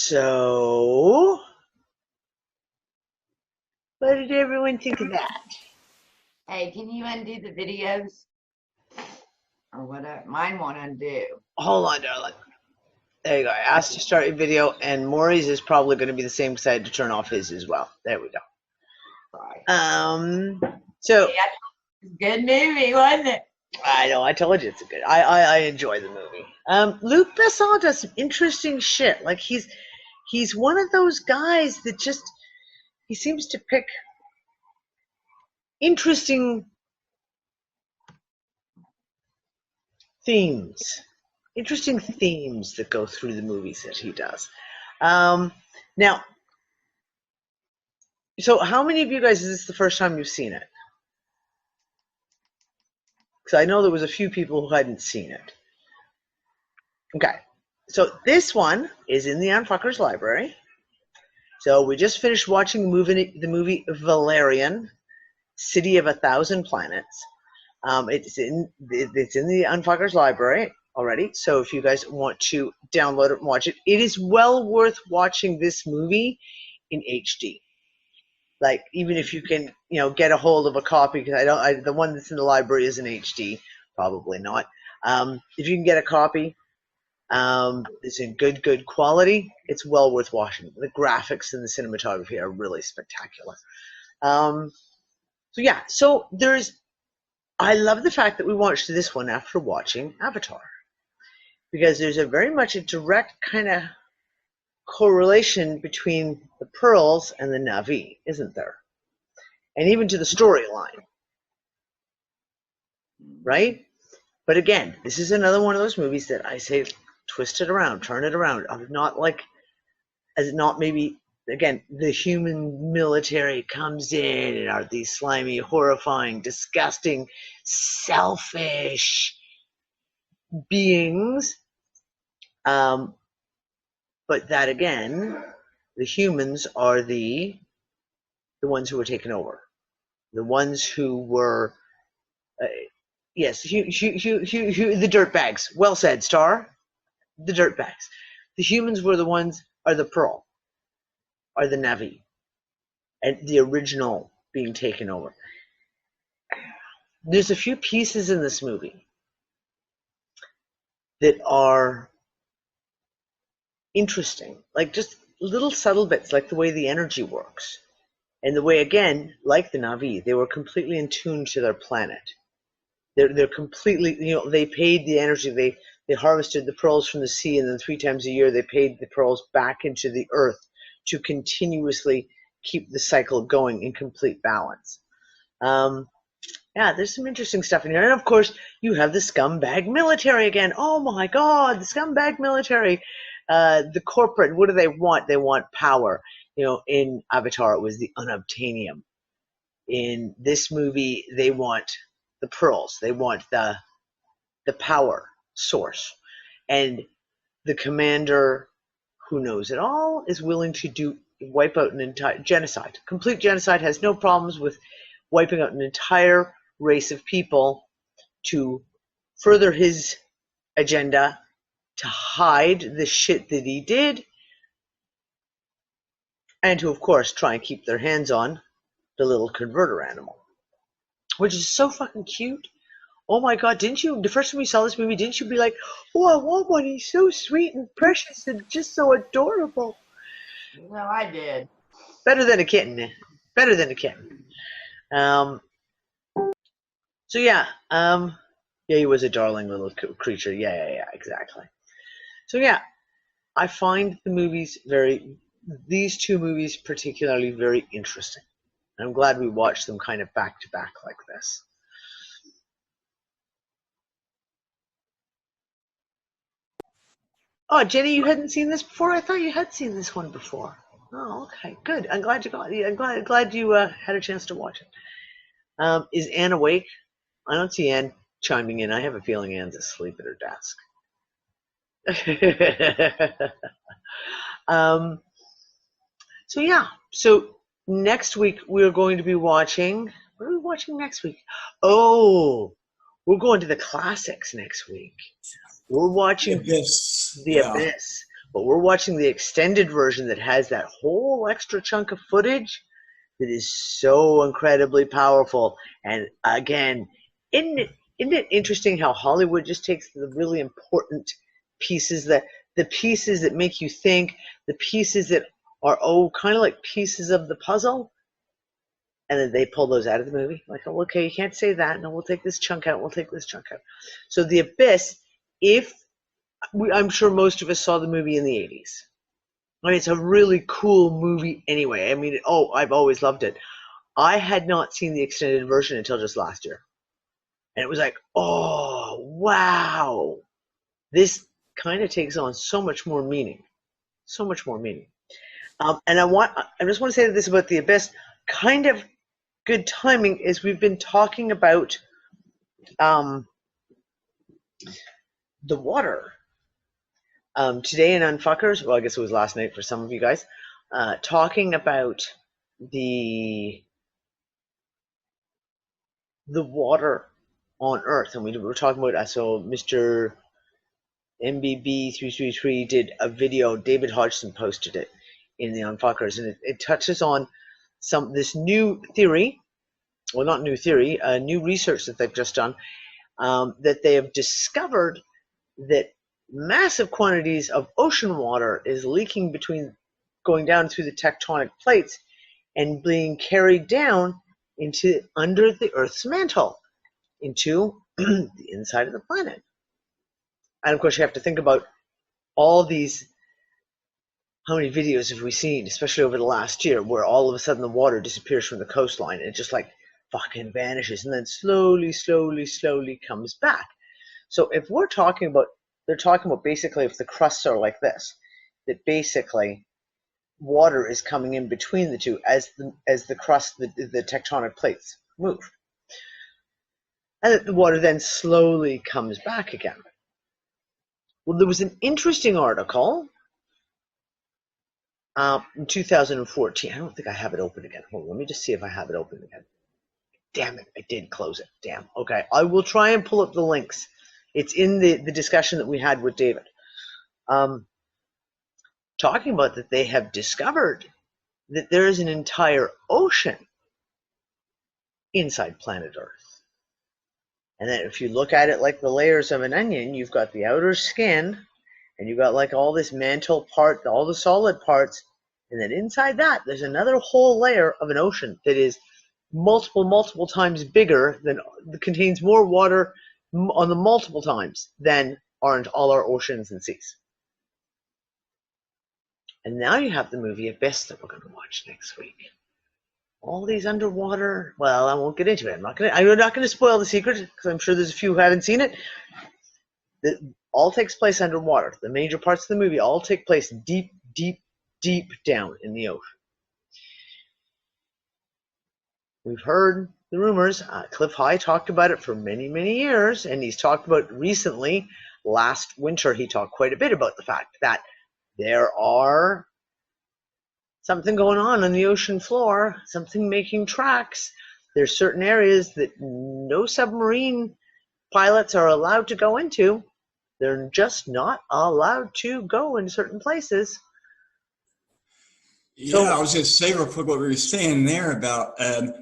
So, what did everyone think of that? Hey, can you undo the videos? Or whatever. Mine won't undo. Hold on, darling. There you go. I asked to start a video, and Maury's is probably going to be the same because I had to turn off his as well. There we go. Sorry. So Yeah, good movie, wasn't it? I know. I told you it's a good. I enjoy the movie. Luc Besson does some interesting shit. Like he's one of those guys that just he seems to pick interesting themes that go through the movies that he does. Now, so how many of you guys is this the first time you've seen it? Because I know there was a few people who hadn't seen it. Okay, so this one is in the UnFuckers library. So we just finished watching the movie Valerian, City of a Thousand Planets. It's in the UnFuckers library already. So if you guys want to download it and watch it, it is well worth watching this movie in HD. Like even if you can, get a hold of a copy, because the one that's in the library is in HD, probably not. If you can get a copy, it's in good quality. It's well worth watching. The graphics and the cinematography are really spectacular. So I love the fact that we watched this one after watching Avatar, because there's very much a direct kind of correlation between the pearls and the Navi, isn't there? And even to the storyline, right? But again, this is another one of those movies that I say twist it around, turn it around. Not maybe, again, the human military comes in and are these slimy, horrifying, disgusting, selfish beings. But that again, the humans are the ones who were taken over. The ones who were, yes, the dirtbags. Well said, Star. The dirtbags. The humans were the ones, are the pearl, are the Navi, and the original being taken over. There's a few pieces in this movie that are interesting, like just little subtle bits, like the way the energy works, and the way, again, like the Navi, they were completely in tune to their planet. They're completely, they paid the energy. They harvested the pearls from the sea, and then 3 times a year they paid the pearls back into the earth to continuously keep the cycle going in complete balance. There's some interesting stuff in here. And of course, you have the scumbag military again. Oh my God, the scumbag military. The corporate, what do they want? They want power. In Avatar, it was the unobtainium. In this movie, they want the pearls. They want the power source. And the commander, who knows it all, is willing to wipe out an entire genocide. Complete genocide, has no problems with wiping out an entire race of people to further his agenda, to hide the shit that he did, and to, of course, try and keep their hands on the little converter animal, which is so fucking cute. Oh my God, didn't you, the first time you saw this movie, didn't you be like, oh, I want one, he's so sweet and precious and just so adorable? Well, I did. Better than a kitten. He was a darling little creature. Yeah, exactly. So yeah, I find these two movies particularly very interesting. I'm glad we watched them kind of back to back like this. Oh, Jenny, you hadn't seen this before? I thought you had seen this one before. Oh, okay, good. I'm glad you had a chance to watch it. Is Anne awake? I don't see Anne chiming in. I have a feeling Anne's asleep at her desk. So next week we're going to be watching. What are we watching next week? Oh, we're going to the classics next week. We're watching Abyss. The Abyss. but we're watching the extended version that has that whole extra chunk of footage that is so incredibly powerful. And again, isn't it interesting how Hollywood just takes the really important pieces, the pieces that make you think, the pieces that are kind of like pieces of the puzzle, and then they pull those out of the movie. Like, oh, okay, you can't say that. No, we'll take this chunk out. We'll take this chunk out. So The Abyss, I'm sure most of us saw the movie in the 80s. I mean, it's a really cool movie anyway. I mean, I've always loved it. I had not seen the extended version until just last year. And it was like, oh, wow. This kind of takes on so much more meaning. So much more meaning. And I just want to say this about The Abyss. Kind of good timing is we've been talking about the water. Today in UnFuckers, well, I guess it was last night for some of you guys, talking about the water on Earth. And we were talking about, so Mr. MBB333 did a video, David Hodgson posted it in the UnFuckers, and it touches on this new theory, well, not new theory, new research that they've just done, that they have discovered that massive quantities of ocean water is leaking going down through the tectonic plates and being carried down under the Earth's mantle into the inside of the planet. And of course, you have to think about all these. How many videos have we seen, especially over the last year, where all of a sudden the water disappears from the coastline and it just like fucking vanishes, and then slowly comes back. So if they're talking about basically if the crusts are like this, that basically water is coming in between the two as the crust, the tectonic plates move, and that the water then slowly comes back again. Well, there was an interesting article in 2014. I don't think I have it open again. Hold on, let me just see if I have it open again. Damn it, I did close it. Damn. Okay, I will try and pull up the links. It's in the discussion that we had with David. Talking about that they have discovered that there is an entire ocean inside planet Earth. And then if you look at it like the layers of an onion, you've got the outer skin, and you've got like all this mantle part, all the solid parts, and then inside that, there's another whole layer of an ocean that is multiple times bigger, contains more water on the multiple times than aren't all our oceans and seas. And now you have the movie Abyss that we're going to watch next week. All these underwater, well, I won't get into it. I'm not going to spoil the secret, because I'm sure there's a few who haven't seen it. It all takes place underwater. The major parts of the movie all take place deep down in the ocean. We've heard the rumors. Cliff High talked about it for many years, and he's talked about recently, last winter, he talked quite a bit about the fact that there are something going on the ocean floor, something making tracks. There's certain areas that no submarine pilots are allowed to go into. They're just not allowed to go in certain places. Yeah, I was going to say real quick what we were saying there about, that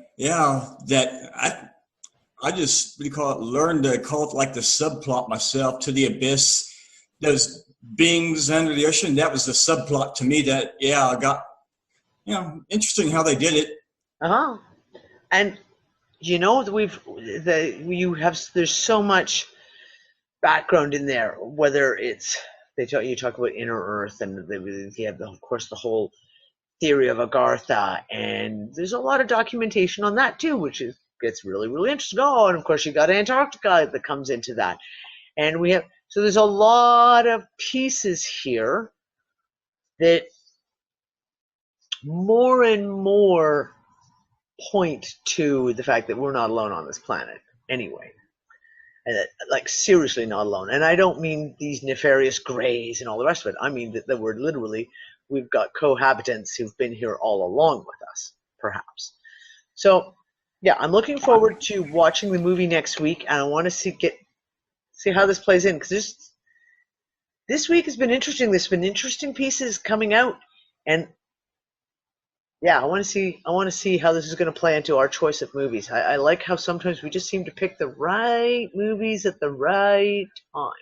I just, learned to call it like the subplot myself to The Abyss. Those beings under the ocean, that was the subplot to me that, I got, interesting how they did it. And there's so much background in there, whether it's, you talk about inner Earth, and you have, of course, the whole theory of Agartha, and there's a lot of documentation on that too, which gets really interesting. Oh, and of course you got Antarctica that comes into that, and so there's a lot of pieces here that more and more point to the fact that we're not alone on this planet anyway, and that, like, seriously not alone. And I don't mean these nefarious greys and all the rest of it. I mean that we're literally, we've got cohabitants who've been here all along with us, perhaps. So yeah, I'm looking forward to watching the movie next week, and I want to see how this plays in, because this week has been interesting. There's been interesting pieces coming out, and yeah, I want to see how this is going to play into our choice of movies. I like how sometimes we just seem to pick the right movies at the right time.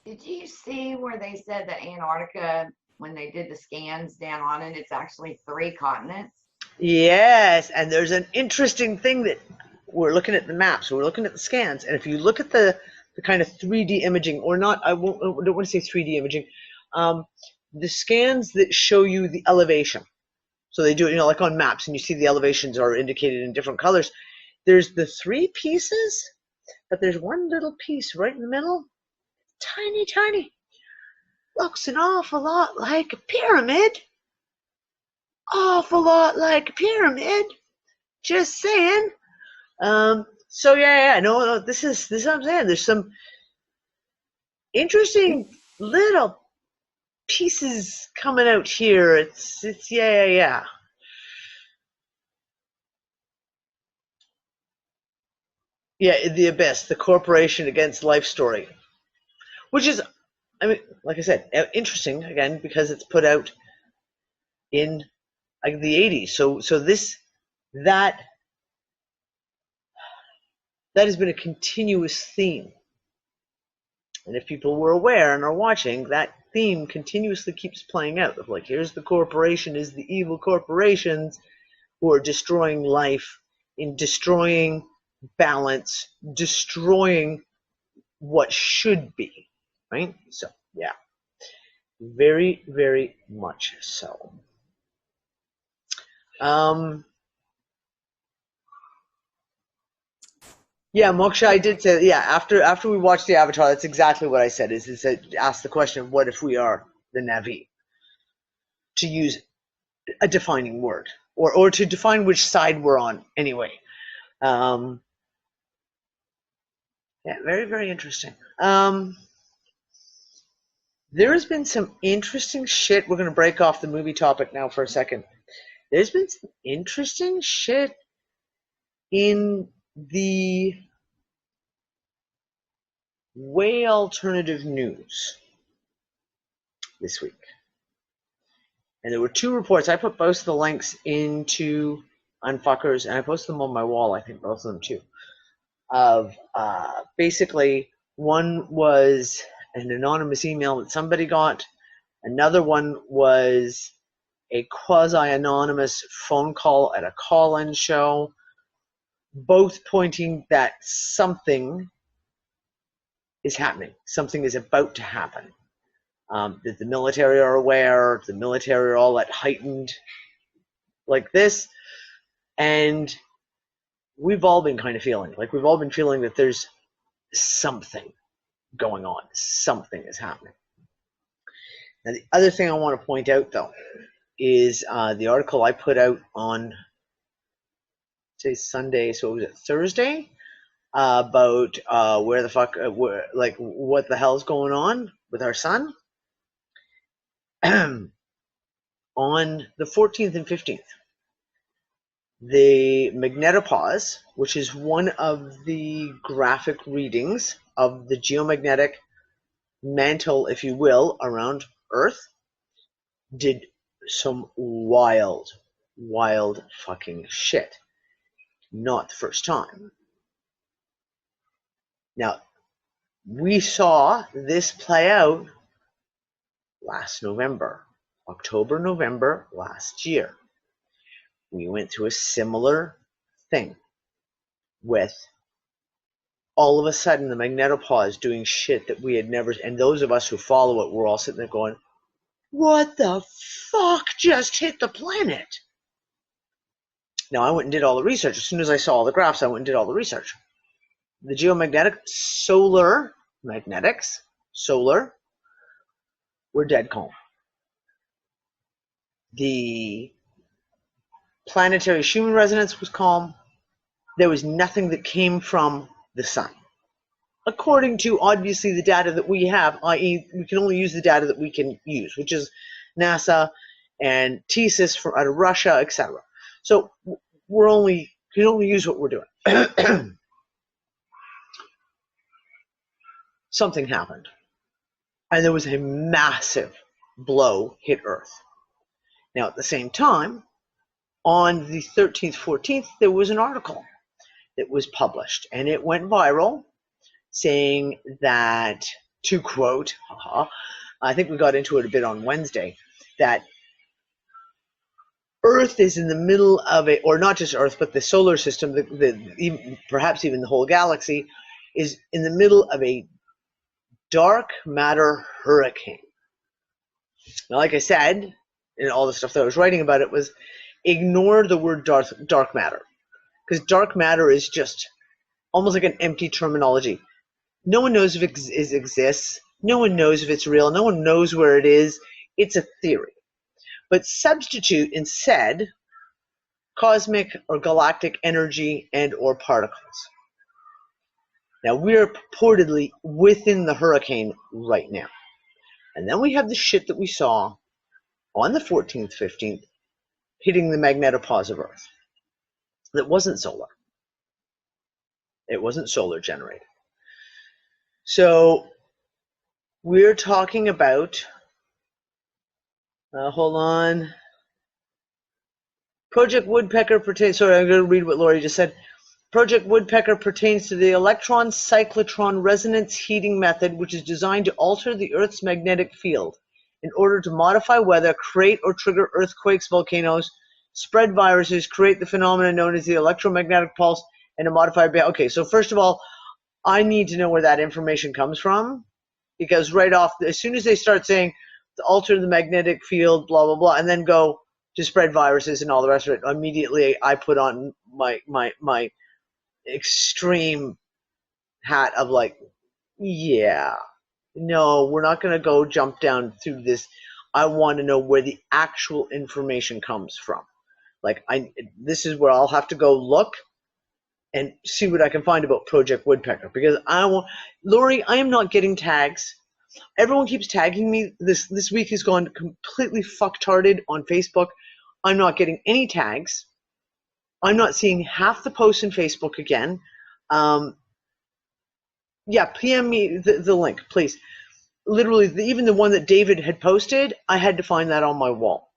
Did you see where they said that Antarctica, when they did the scans down on it, it's actually 3 continents? Yes, and there's an interesting thing that we're looking at the maps, we're looking at the scans, and if you look at the kind of 3D imaging, or not, I don't want to say 3D imaging, the scans that show you the elevation. So they do it, like on maps, and you see the elevations are indicated in different colors. There's the 3 pieces, but there's one little piece right in the middle, tiny, tiny. Looks an awful lot like a pyramid. Awful lot like a pyramid. Just saying. So yeah, no, this is what I'm saying. There's some interesting little pieces coming out here. It's yeah. Yeah, The Abyss, the Corporation Against Life story, which is, I mean, like I said, interesting again because it's put out in like the 80s. So that has been a continuous theme. And if people were aware and are watching, that theme continuously keeps playing out. Of like, here's the corporation, is the evil corporations who are destroying life, in destroying balance, destroying what should be, right? So, yeah. Very, very much so. Yeah, Moksha, I did say, yeah, after we watched the Avatar, that's exactly what I said, is it asked the question, what if we are the Navi? To use a defining word, or to define which side we're on, anyway. Yeah, very, very interesting. There has been some interesting shit. We're going to break off the movie topic now for a second. There's been some interesting shit in the way alternative news this week. And there were 2 reports. I put both of the links into UnFuckers, and I posted them on my wall, I think both of them too. Of basically, one was an anonymous email that somebody got. Another one was a quasi-anonymous phone call at a call-in show, both pointing that something is happening. Something is about to happen. That the military are aware, the military are all at heightened like this, and we've all been kind of feeling, like we've all been feeling that there's something going on. Something is happening. Now, the other thing I want to point out, though, is the article I put out on, say, Sunday, so was it Thursday, about where the fuck, like, what the hell's going on with our son. On the 14th and 15th, the magnetopause, which is one of the graphic readings of the geomagnetic mantle, if you will, around Earth, did some wild fucking shit. Not the first time. Now, we saw this play out last November, October, November last year. We went through a similar thing with all of a sudden the magnetopause doing shit that we had never, and those of us who follow it were all sitting there going, what the fuck just hit the planet? Now, I went and did all the research. As soon as I saw all the graphs, I went and did all the research. The geomagnetic solar magnetics, solar, were dead calm. The planetary Schumann resonance was calm. There was nothing that came from the sun. According to, obviously, the data that we have, i.e., we can only use the data that we can use, which is NASA and TSIS out of Russia, etc. So we can only use what we're doing. Something happened. and there was a massive blow hit Earth. Now, at the same time, on the 13th, 14th, there was an article that was published, and it went viral, saying that, to quote, I think we got into it a bit on Wednesday, that Earth is in the middle of a, or not just Earth, but the solar system, perhaps even the whole galaxy, is in the middle of a dark matter hurricane. Now, like I said, and all the stuff that I was writing about it was, ignore the word dark matter, because dark matter is just almost like an empty terminology. No one knows if it exists. No one knows if it's real. No one knows where it is. It's a theory. But substitute instead cosmic or galactic energy and or particles. Now, we're purportedly within the hurricane right now. And then we have the shit that we saw on the 14th, 15th, hitting the magnetopause of Earth. That wasn't solar. It wasn't solar generated. So we're talking about, hold on. Project Woodpecker pertains, sorry, I'm going to read what Lori just said. Project Woodpecker pertains to the electron cyclotron resonance heating method, which is designed to alter the Earth's magnetic field in order to modify weather, create or trigger earthquakes, volcanoes, spread viruses, create the phenomenon known as the electromagnetic pulse, and to modify. Okay, so first of all, I need to know where that information comes from, because right off, as soon as they start saying to alter the magnetic field, blah, blah, blah, and then go to spread viruses and all the rest of it, immediately I put on my extreme hat of like, yeah, no, we're not going to go jump down through this. I want to know where the actual information comes from. Like, this is where I'll have to go look and see what I can find about Project Woodpecker, because Lori, I am not getting tags. Everyone keeps tagging me. This week has gone completely fucktarded on Facebook. I'm not getting any tags. I'm not seeing half the posts in Facebook again. Yeah, PM me the link, please. Literally, even the one that David had posted, I had to find that on my wall.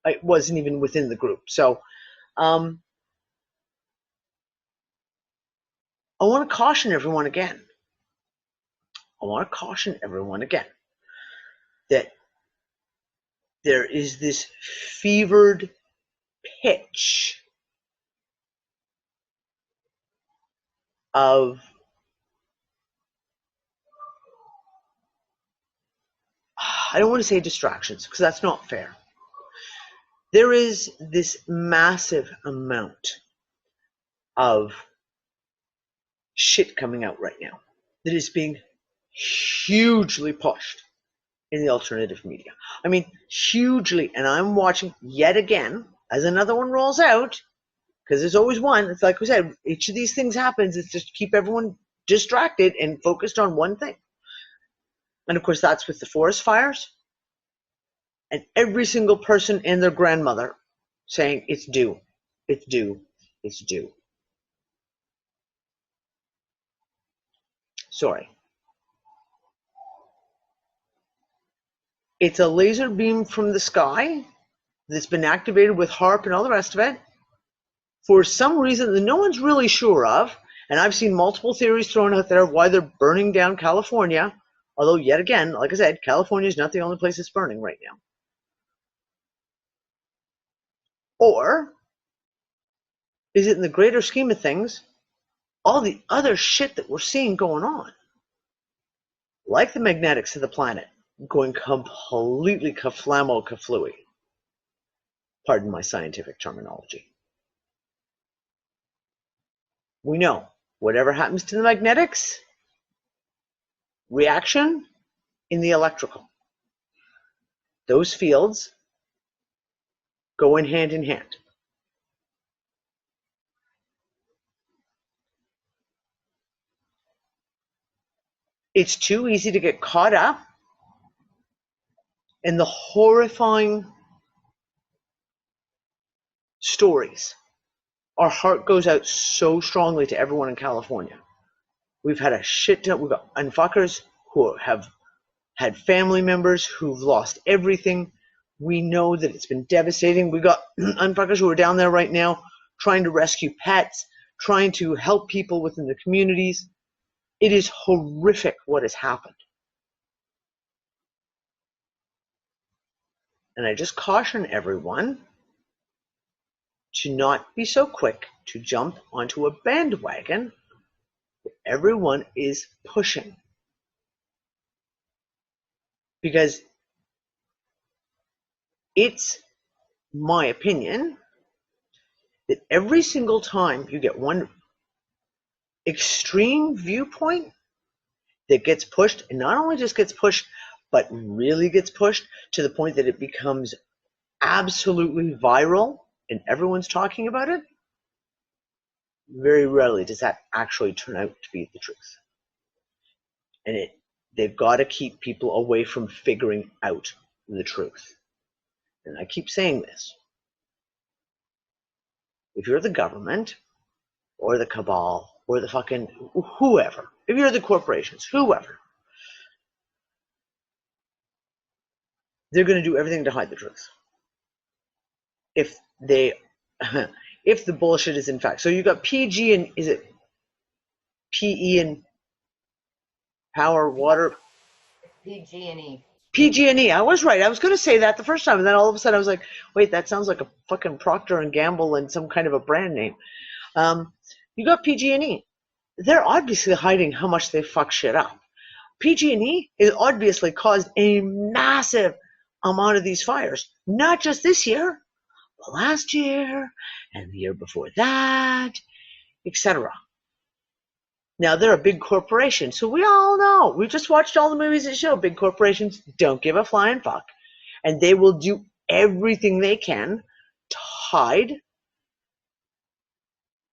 It wasn't even within the group. So I want to caution everyone again. That there is this fevered pitch of I don't want to say distractions, because that's not fair. There is this massive amount of shit coming out right now that is being hugely pushed in the alternative media. I mean, hugely. And I'm watching yet again as another one rolls out, because there's always one. It's like we said, each of these things happens. It's just to keep everyone distracted and focused on one thing. And of course, that's with the forest fires. And every single person and their grandmother saying it's due, it's due, it's due. Sorry. It's a laser beam from the sky that's been activated with HARP and all the rest of it for some reason that no one's really sure of. And I've seen multiple theories thrown out there of why they're burning down California. Although, yet again, like I said, California is not the only place that's burning right now. Or is it, in the greater scheme of things, all the other shit that we're seeing going on, like the magnetics of the planet, going completely kaflamo-kaflooey? Pardon my scientific terminology. We know whatever happens to the magnetics, reaction in the electrical. Those fields go in hand in hand. It's too easy to get caught up in the horrifying stories. Our heart goes out so strongly to everyone in California. We've had a shit ton. We've got UnFuckers who have had family members who've lost everything. We know that it's been devastating. We got UnFuckers who are down there right now trying to rescue pets, trying to help people within the communities. It is horrific what has happened. And I just caution everyone to not be so quick to jump onto a bandwagon that everyone is pushing. Because it's my opinion that every single time you get one extreme viewpoint that gets pushed, and not only just gets pushed, but really gets pushed to the point that it becomes absolutely viral and everyone's talking about it, very rarely does that actually turn out to be the truth. And they've got to keep people away from figuring out the truth. And I keep saying this. If you're the government or the cabal or the fucking whoever, if you're the corporations, whoever, they're going to do everything to hide the truth. If the bullshit is in fact. So you got PG and, is it PE and power, water? PG&E. PG&E. I was right. I was going to say that the first time, and then all of a sudden I was like, wait, that sounds like a fucking Procter and Gamble and some kind of a brand name. You got PG&E. They're obviously hiding how much they fuck shit up. PG&E has obviously caused a massive amount of these fires, not just this year, but last year and the year before that, etc. Now, they're a big corporation, so we all know. We just watched all the movies that show big corporations don't give a flying fuck. And they will do everything they can to hide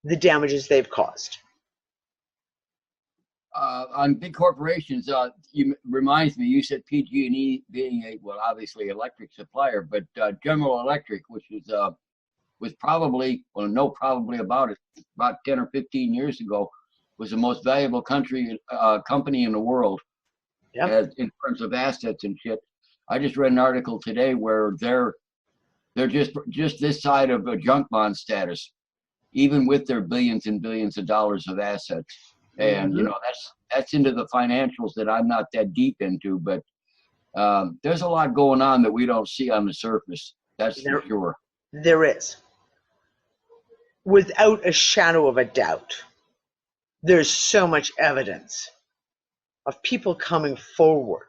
the damages they've caused. On big corporations, reminds me, you said PG&E being a, well, obviously electric supplier, but General Electric, which was probably, well, no probably about it, about 10 or 15 years ago, was the most valuable company in the world. Yep. In terms of assets and shit. I just read an article today where they're just this side of a junk bond status, even with their billions and billions of dollars of assets. And you know, that's into the financials that I'm not that deep into, but there's a lot going on that we don't see on the surface. That's for sure. There is. Without a shadow of a doubt. There's so much evidence of people coming forward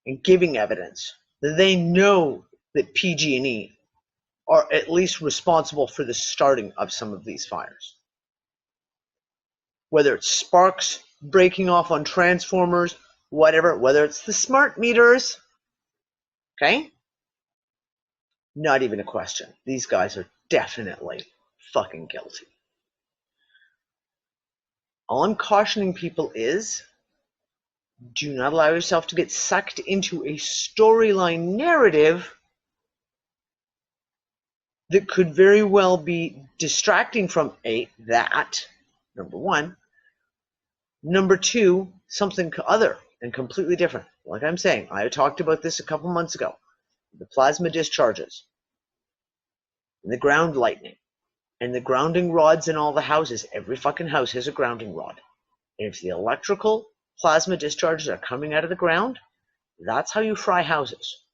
and giving evidence that they know that PG&E are at least responsible for the starting of some of these fires. Whether it's sparks breaking off on transformers, whatever, whether it's the smart meters, okay? Not even a question. These guys are definitely fucking guilty. All I'm cautioning people is, do not allow yourself to get sucked into a storyline narrative that could very well be distracting from that, number one. Number two, something other and completely different. Like I'm saying, I talked about this a couple months ago. The plasma discharges, and the ground lightning, and the grounding rods in all the houses. Every fucking house has a grounding rod. And if the electrical plasma discharges are coming out of the ground, that's how you fry houses.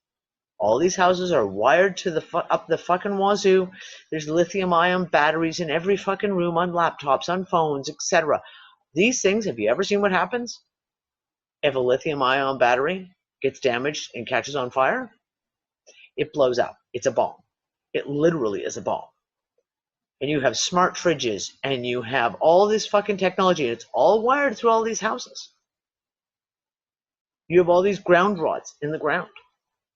All these houses are wired to up the fucking wazoo. There's lithium-ion batteries in every fucking room, on laptops, on phones, etc. These things, have you ever seen what happens if a lithium-ion battery gets damaged and catches on fire? It blows up. It's a bomb. It literally is a bomb. And you have smart fridges, and you have all this fucking technology, and it's all wired through all these houses. You have all these ground rods in the ground.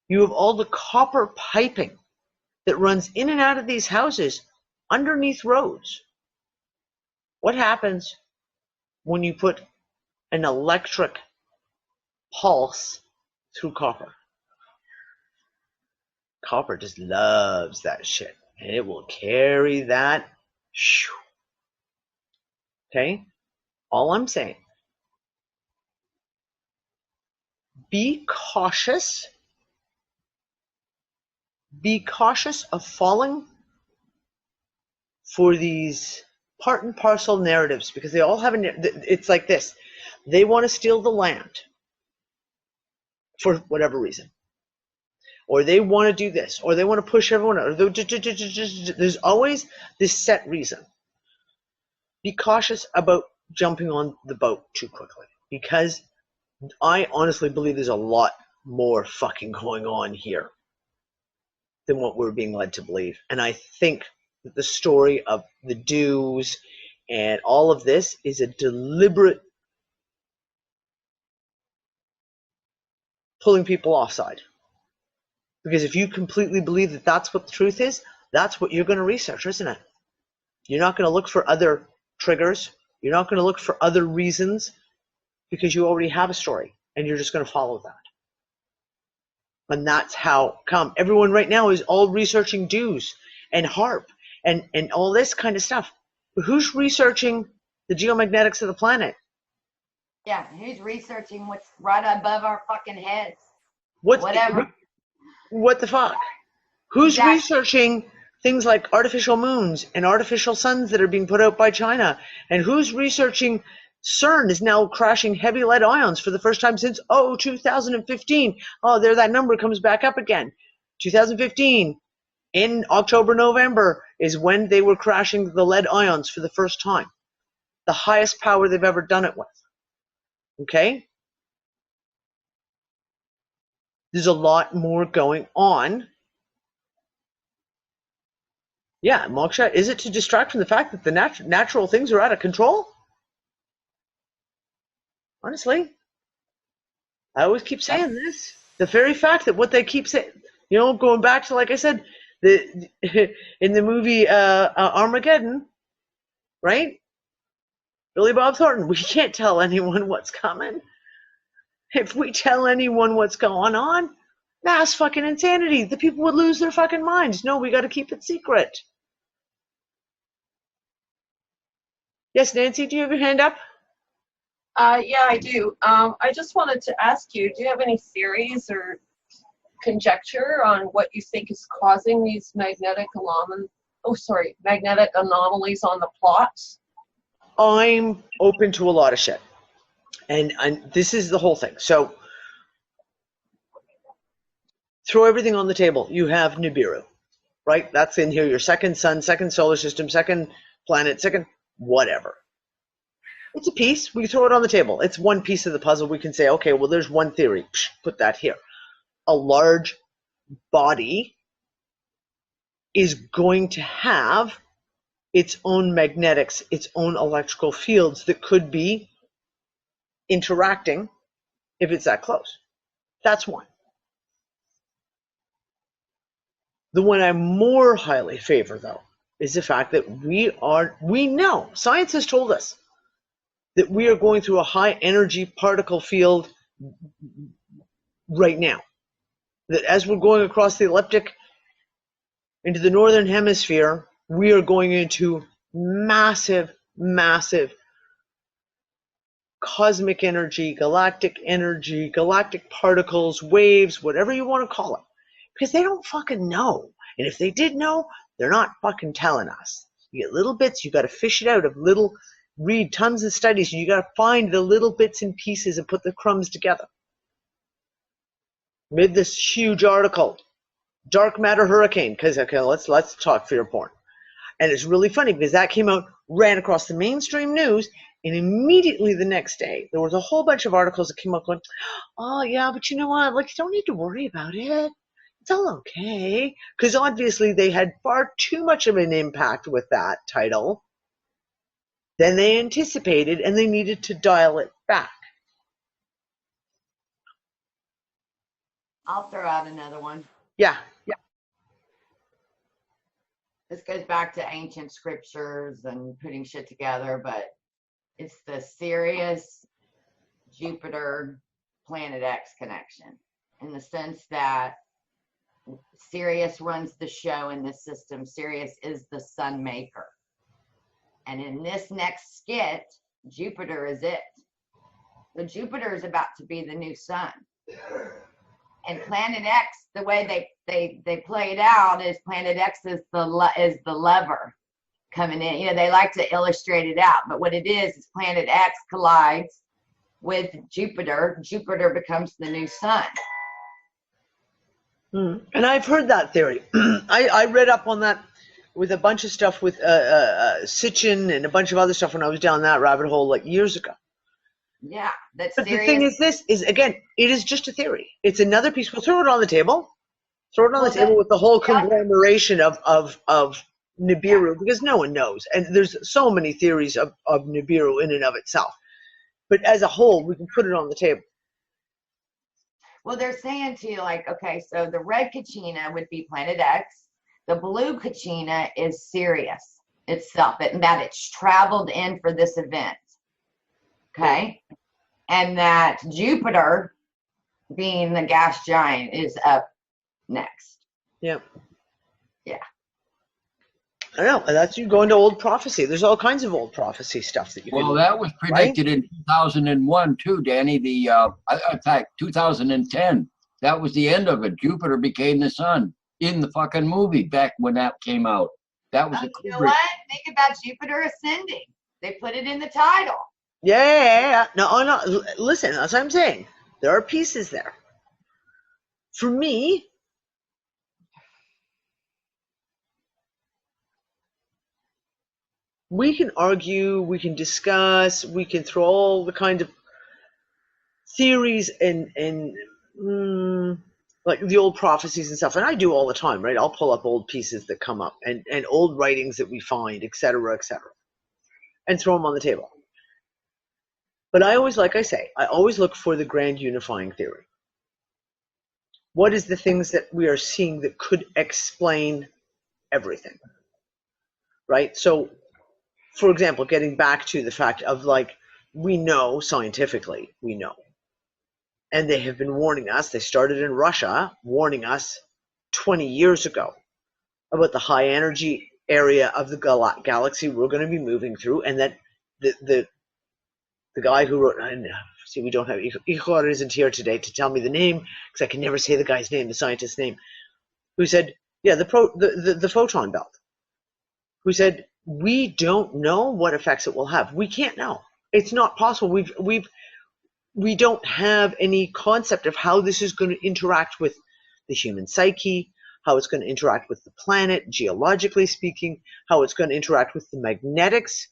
You have all the copper piping that runs in and out of these houses underneath roads. What happens when you put an electric pulse through copper? Copper just loves that shit, and it will carry that. Okay? All I'm saying, be cautious. Be cautious of falling for these part and parcel narratives, because they all have it's like this. They want to steal the land for whatever reason. Or they want to do this, or they want to push everyone out. There's always this set reason. Be cautious about jumping on the boat too quickly, because I honestly believe there's a lot more fucking going on here than what we're being led to believe. And I think that the story of the dues and all of this is a deliberate pulling people offside. Because if you completely believe that that's what the truth is, that's what you're going to research, isn't it? You're not going to look for other triggers. You're not going to look for other reasons, because you already have a story and you're just going to follow that. And that's how come everyone right now is all researching dues and HARP and all this kind of stuff. But who's researching the geomagnetics of the planet? Yeah, who's researching what's right above our fucking heads? Whatever. What the fuck? Who's researching things like artificial moons and artificial suns that are being put out by China? And who's researching CERN is now crashing heavy lead ions for the first time since 2015. Oh, there that number comes back up again. 2015 in October, November is when they were crashing the lead ions for the first time. The highest power they've ever done it with. Okay? There's a lot more going on. Yeah, Moksha, is it to distract from the fact that the natural things are out of control? Honestly, I always keep saying this. The very fact that what they keep saying, going back to, like I said, in the movie Armageddon, right? Billy Bob Thornton, we can't tell anyone what's coming. If we tell anyone what's going on, that's fucking insanity. The people would lose their fucking minds. No, we got to keep it secret. Yes, Nancy, do you have your hand up? Yeah, I do. I just wanted to ask you, do you have any theories or conjecture on what you think is causing these magnetic anomalies on the plots? I'm open to a lot of shit. And this is the whole thing. So throw everything on the table. You have Nibiru, right? That's in here. Your second sun, second solar system, second planet, second whatever. It's a piece. We throw it on the table. It's one piece of the puzzle. We can say, okay, well, there's one theory. Psh, put that here. A large body is going to have its own magnetics, its own electrical fields that could be interacting if it's that close. That's one. The one I more highly favor, though, is the fact that we know, science has told us, that we are going through a high energy particle field right now. That as we're going across the ecliptic into the northern hemisphere, we are going into massive, massive cosmic energy, galactic particles, waves, whatever you want to call it. Because they don't fucking know. And if they did know, they're not fucking telling us. You get little bits, you got to fish it out of little, read tons of studies, and you got to find the little bits and pieces and put the crumbs together. Made this huge article, dark matter hurricane, because okay, let's talk fear porn. And it's really funny because that came out, ran across the mainstream news, and immediately the next day there was a whole bunch of articles that came up going, oh yeah, but you know what, like, you don't need to worry about it. It's all okay. Because obviously they had far too much of an impact with that title than they anticipated, and they needed to dial it back. I'll throw out another one. Yeah. This goes back to ancient scriptures and putting shit together, but it's the Sirius Jupiter Planet X connection, in the sense that Sirius runs the show in this system. Sirius is the sun maker. And in this next skit, Jupiter is it. So Jupiter is about to be the new sun. And Planet X, the way they play it out is Planet X is the lever coming in. You know, they like to illustrate it out, but what it is Planet X collides with Jupiter. Jupiter becomes the new sun. And I've heard that theory. I read up on that with a bunch of stuff with Sitchin and a bunch of other stuff when I was down that rabbit hole like years ago. Yeah, that's But serious. the thing is, this is, again, it is just a theory. It's another piece. We'll throw it on the table. Throw it on the table with the whole conglomeration of Nibiru, because no one knows. And there's so many theories of Nibiru in and of itself. But as a whole, we can put it on the table. Well, they're saying to you, like, okay, so the red Kachina would be Planet X. The blue Kachina is Sirius itself, and that it's traveled in for this event. Okay? And that Jupiter, being the gas giant, is up next. Yeah. Yeah. I know. And that's you go into old prophecy. There's all kinds of old prophecy stuff that you can. Well, that was predicted in 2001 too, Danny. In fact, 2010. That was the end of it. Jupiter became the sun in the fucking movie back when that came out. That was You know what? Think about Jupiter ascending. They put it in the title. Yeah. No. Listen, that's what I'm saying. There are pieces there. For me, we can argue, we can discuss, we can throw all the kind of theories and like the old prophecies and stuff. And I do all the time, right? I'll pull up old pieces that come up and old writings that we find, et cetera, and throw them on the table. But I always, like I say, I always look for the grand unifying theory. What is the things that we are seeing that could explain everything, right? So, for example, getting back to the fact of, like, we know scientifically, we know. And they have been warning us, they started in Russia, warning us 20 years ago about the high energy area of the galaxy we're going to be moving through, and that the guy who wrote, see, we don't have, Igor isn't here today to tell me the name, because I can never say the guy's name, the scientist's name, who said, yeah, the photon belt, who said, we don't know what effects it will have. We can't know. It's not possible. We don't have any concept of how this is going to interact with the human psyche, how it's going to interact with the planet, geologically speaking, how it's going to interact with the magnetics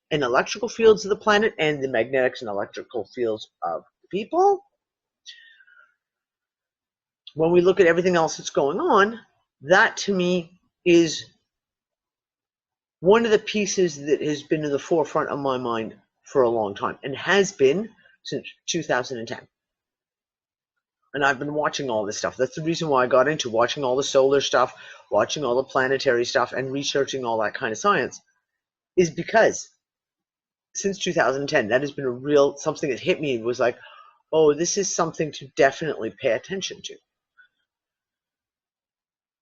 and electrical fields of the planet and the magnetics and electrical fields of people. When we look at everything else that's going on, that to me is one of the pieces that has been in the forefront of my mind for a long time, and has been since 2010. And I've been watching all this stuff. That's the reason why I got into watching all the solar stuff, watching all the planetary stuff, and researching all that kind of science, is because since 2010, that has been a real, something that hit me, was like, oh, this is something to definitely pay attention to.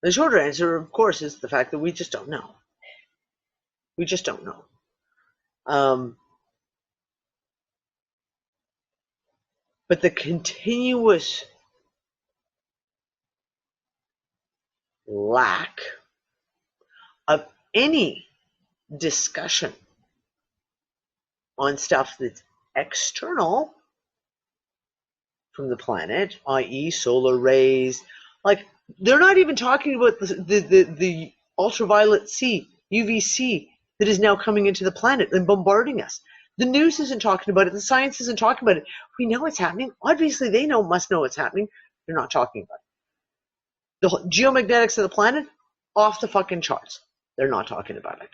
The shorter answer, of course, is the fact that we just don't know. We just don't know. But the continuous lack of any discussion on stuff that's external from the planet, i.e. solar rays, like, they're not even talking about the ultraviolet C, UVC, that is now coming into the planet and bombarding us. The news isn't talking about it. The science isn't talking about it. We know it's happening. Obviously, they must know it's happening. They're not talking about it. The geomagnetics of the planet, off the fucking charts. They're not talking about it.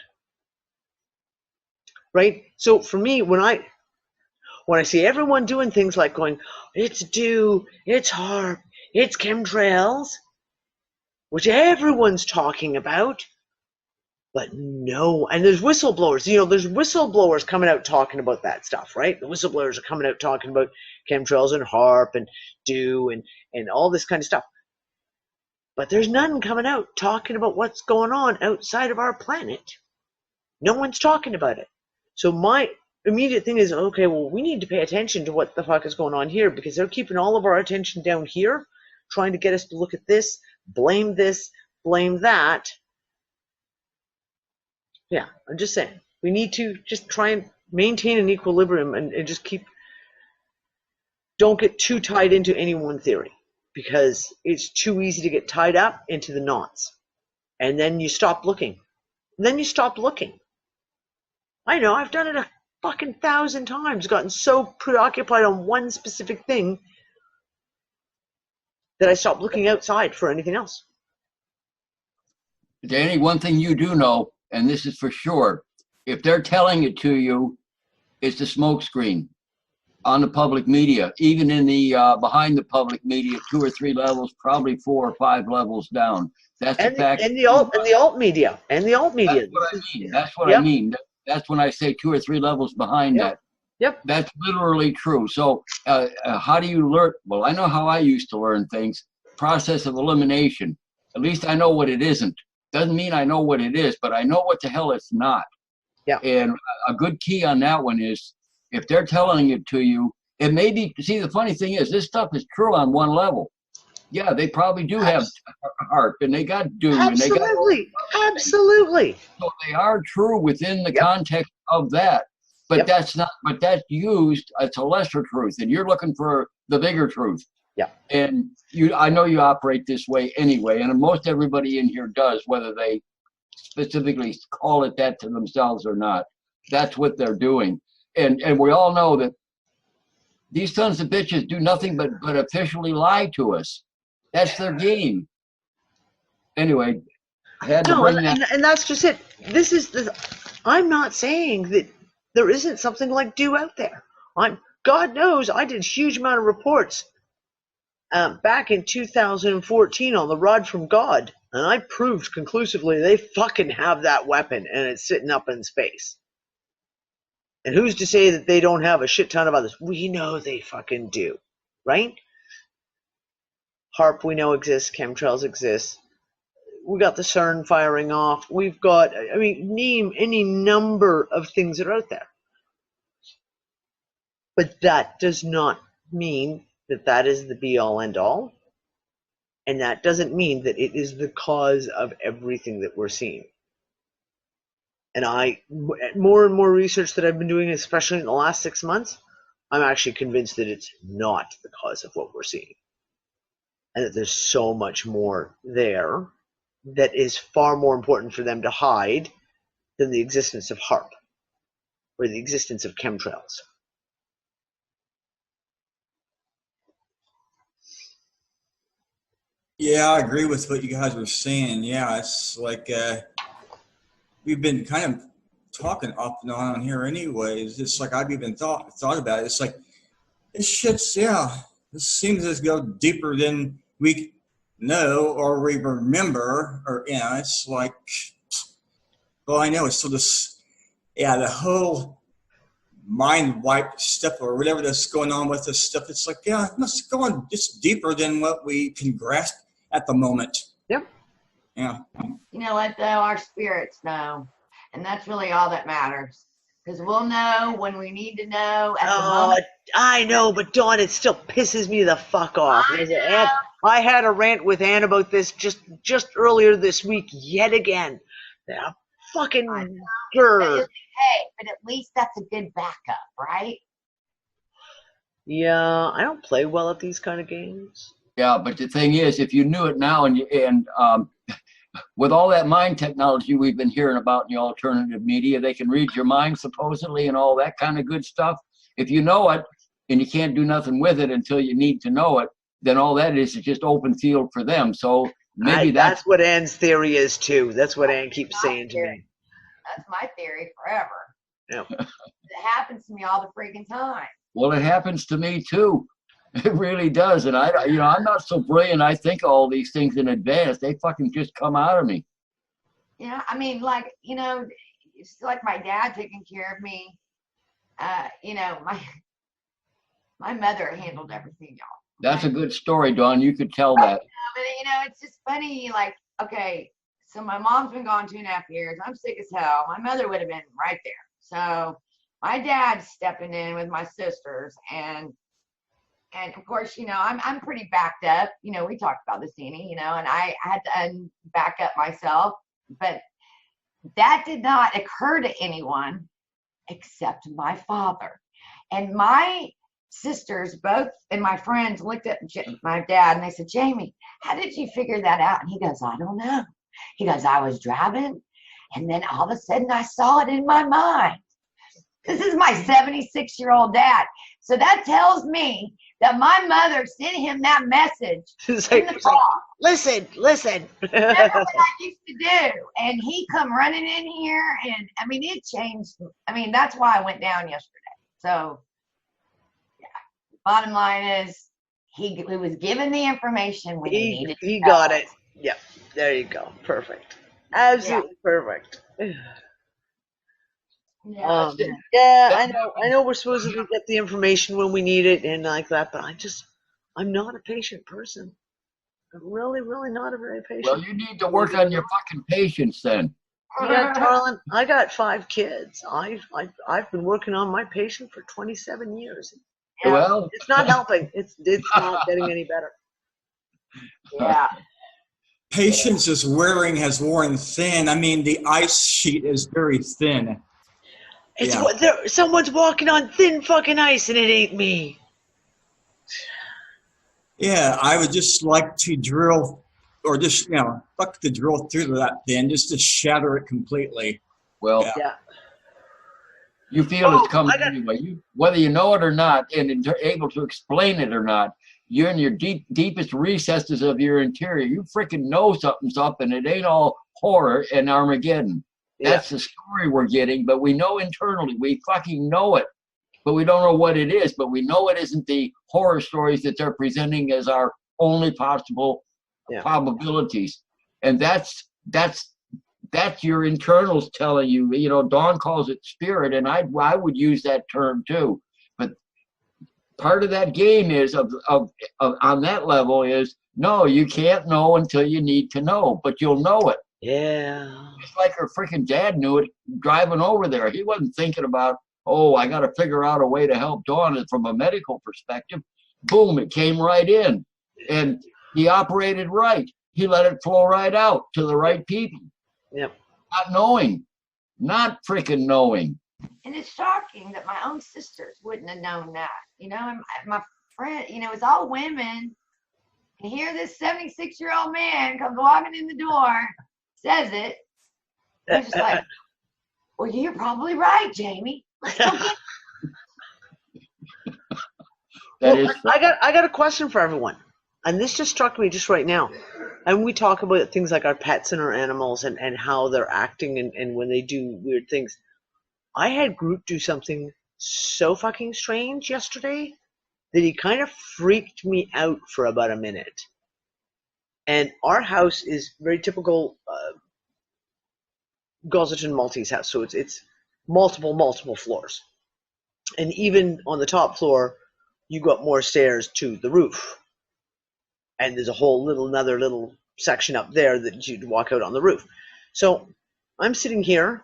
Right? So for me, when I see everyone doing things like going, it's dew, it's HAARP, it's chemtrails, which everyone's talking about, but no, and there's whistleblowers, there's whistleblowers coming out talking about that stuff, right? The whistleblowers are coming out talking about chemtrails and HAARP and dew and all this kind of stuff. But there's none coming out talking about what's going on outside of our planet. No one's talking about it. So immediate thing is, okay, well, we need to pay attention to what the fuck is going on here, because they're keeping all of our attention down here, trying to get us to look at this, blame that. Yeah, I'm just saying, we need to just try and maintain an equilibrium and just don't get too tied into any one theory, because it's too easy to get tied up into the knots. And then you stop looking. I know, I've done it a fucking 1,000 times, gotten so preoccupied on one specific thing that I stopped looking outside for anything else. Danny, one thing you do know, and this is for sure, if they're telling it to you, it's the smoke screen on the public media, even in the behind the public media, 2 or 3 levels, probably 4 or 5 levels down. That's the fact. And the alt media. That's what I mean. That's what I mean. That's when I say 2 or 3 levels behind that. Yep. That's literally true. So how do you learn? Well, I know how I used to learn things. Process of elimination. At least I know what it isn't. Doesn't mean I know what it is, but I know what the hell it's not. Yeah. And a good key on that one is, if they're telling it to you, it may be, see, the funny thing is, this stuff is true on one level. Yeah, they probably do have HAARP, and they got Doom. Absolutely. Absolutely. So they are true within the context of that. But that's not, but that's used, it's a lesser truth, and you're looking for the bigger truth. Yeah. And I know you operate this way anyway, and most everybody in here does, whether they specifically call it that to themselves or not. That's what they're doing. And we all know that these sons of bitches do nothing but officially lie to us. That's their game. Anyway, I had to bring that. And that's just it. I'm not saying that there isn't something like Do out there. God knows I did a huge amount of reports back in 2014 on the Rod from God, and I proved conclusively they fucking have that weapon, and it's sitting up in space. And who's to say that they don't have a shit ton of others? We know they fucking do, right? HAARP we know exists, chemtrails exist. We got the CERN firing off. We've got, name any number of things that are out there. But that does not mean that that is the be-all, end-all. And that doesn't mean that it is the cause of everything that we're seeing. And more and more research that I've been doing, especially in the last 6 months, I'm actually convinced that it's not the cause of what we're seeing. And that there's so much more there that is far more important for them to hide than the existence of HAARP or the existence of chemtrails. Yeah, I agree with what you guys were saying. Yeah, it's like we've been kind of talking off and on here anyways. It's like I've even thought about it. It's like this shit's, this seems to go deeper than we know or we remember, or it's like, well, I know it's still this, the whole mind wipe stuff or whatever that's going on with this stuff. It's like, it's going just deeper than what we can grasp at the moment. Yep. Yeah. You know what, though? Our spirits know. And that's really all that matters. Because we'll know when we need to know at the moment. I know, but Dawn, it still pisses me the fuck off. I had a rant with Ann about this just earlier this week, yet again. That fucking grr. Hey, but at least that's a good backup, right? Yeah, I don't play well at these kind of games. Yeah, but the thing is, if you knew it now, and with all that mind technology we've been hearing about in the alternative media, they can read your mind supposedly and all that kind of good stuff. If you know it and you can't do nothing with it until you need to know it, then all that is just open field for them. So maybe that's what Ann's theory is too. That's what Ann keeps saying to me. That's my theory forever. Yeah. It happens to me all the freaking time. Well, it happens to me too. It really does. And I'm not so brilliant. I think all these things in advance. They fucking just come out of me. Yeah, it's like my dad taking care of me. My mother handled everything, y'all. That's a good story, Dawn. You could tell that. But it's just funny. Like, okay, so my mom's been gone 2.5 years. I'm sick as hell. My mother would have been right there. So my dad's stepping in with my sisters, and of course, you know, I'm pretty backed up. You know, we talked about this, Dini, you know, and I had to back up myself, but that did not occur to anyone except my father. And my sisters both and my friends looked at my dad and they said, Jamie, how did you figure that out? And he goes, I don't know. He goes, I was driving and then all of a sudden I saw it in my mind. This is my 76-year-old dad. So that tells me that my mother sent him that message in the car. Listen. Remember what I used to do? And he come running in here, and I mean, it changed. I mean, that's why I went down yesterday. So, yeah. Bottom line is, he was given the information when he needed. He got it. Yep. There you go. Perfect. Absolutely perfect. Yeah. Yeah, I know we're supposed to get the information when we need it and like that, but I'm not a patient person. I'm really, really not a very patient. Well, you need to work on your fucking patience then. Yeah, darling, I got 5 kids. I've been working on my patient for 27 years. Yeah. Well, It's not helping. It's not getting any better. Yeah. Patience is has worn thin. I mean, the ice sheet is very thin. It's someone's walking on thin fucking ice and it ain't me. Yeah, I would just like to drill, or just, fuck the drill through that thin, just to shatter it completely. well, Yeah. you feel it's coming anyway. Whether you know it or not, and able to explain it or not, you're in your deepest recesses of your interior. You freaking know something's up, and it ain't all horror and Armageddon. That's the story we're getting, but we know internally. We fucking know it, but we don't know what it is. But we know it isn't the horror stories that they're presenting as our only possible probabilities. And that's your internals telling you. You know, Dawn calls it spirit, and I would use that term too. But part of that game is of on that level is no, you can't know until you need to know, but you'll know it. Yeah. It's like her freaking dad knew it driving over there. He wasn't thinking about, oh, I got to figure out a way to help Dawn from a medical perspective. Boom, it came right in. And he operated right. He let it flow right out to the right people. Yep. Not freaking knowing. And it's shocking that my own sisters wouldn't have known that. You know, and my friend, you know, it's all women. And here this 76-year-old man comes walking in the door, says it. I'm just like, well, you're probably right, Jamie. Let's go get I got a question for everyone. And this just struck me just right now. And we talk about things like our pets and our animals and how they're acting and when they do weird things. I had Groot do something so fucking strange yesterday that he kind of freaked me out for about a minute. And our house is very typical Gosselton Maltese house. So it's multiple floors. And even on the top floor, you got more stairs to the roof. And there's a whole another little section up there that you'd walk out on the roof. So I'm sitting here,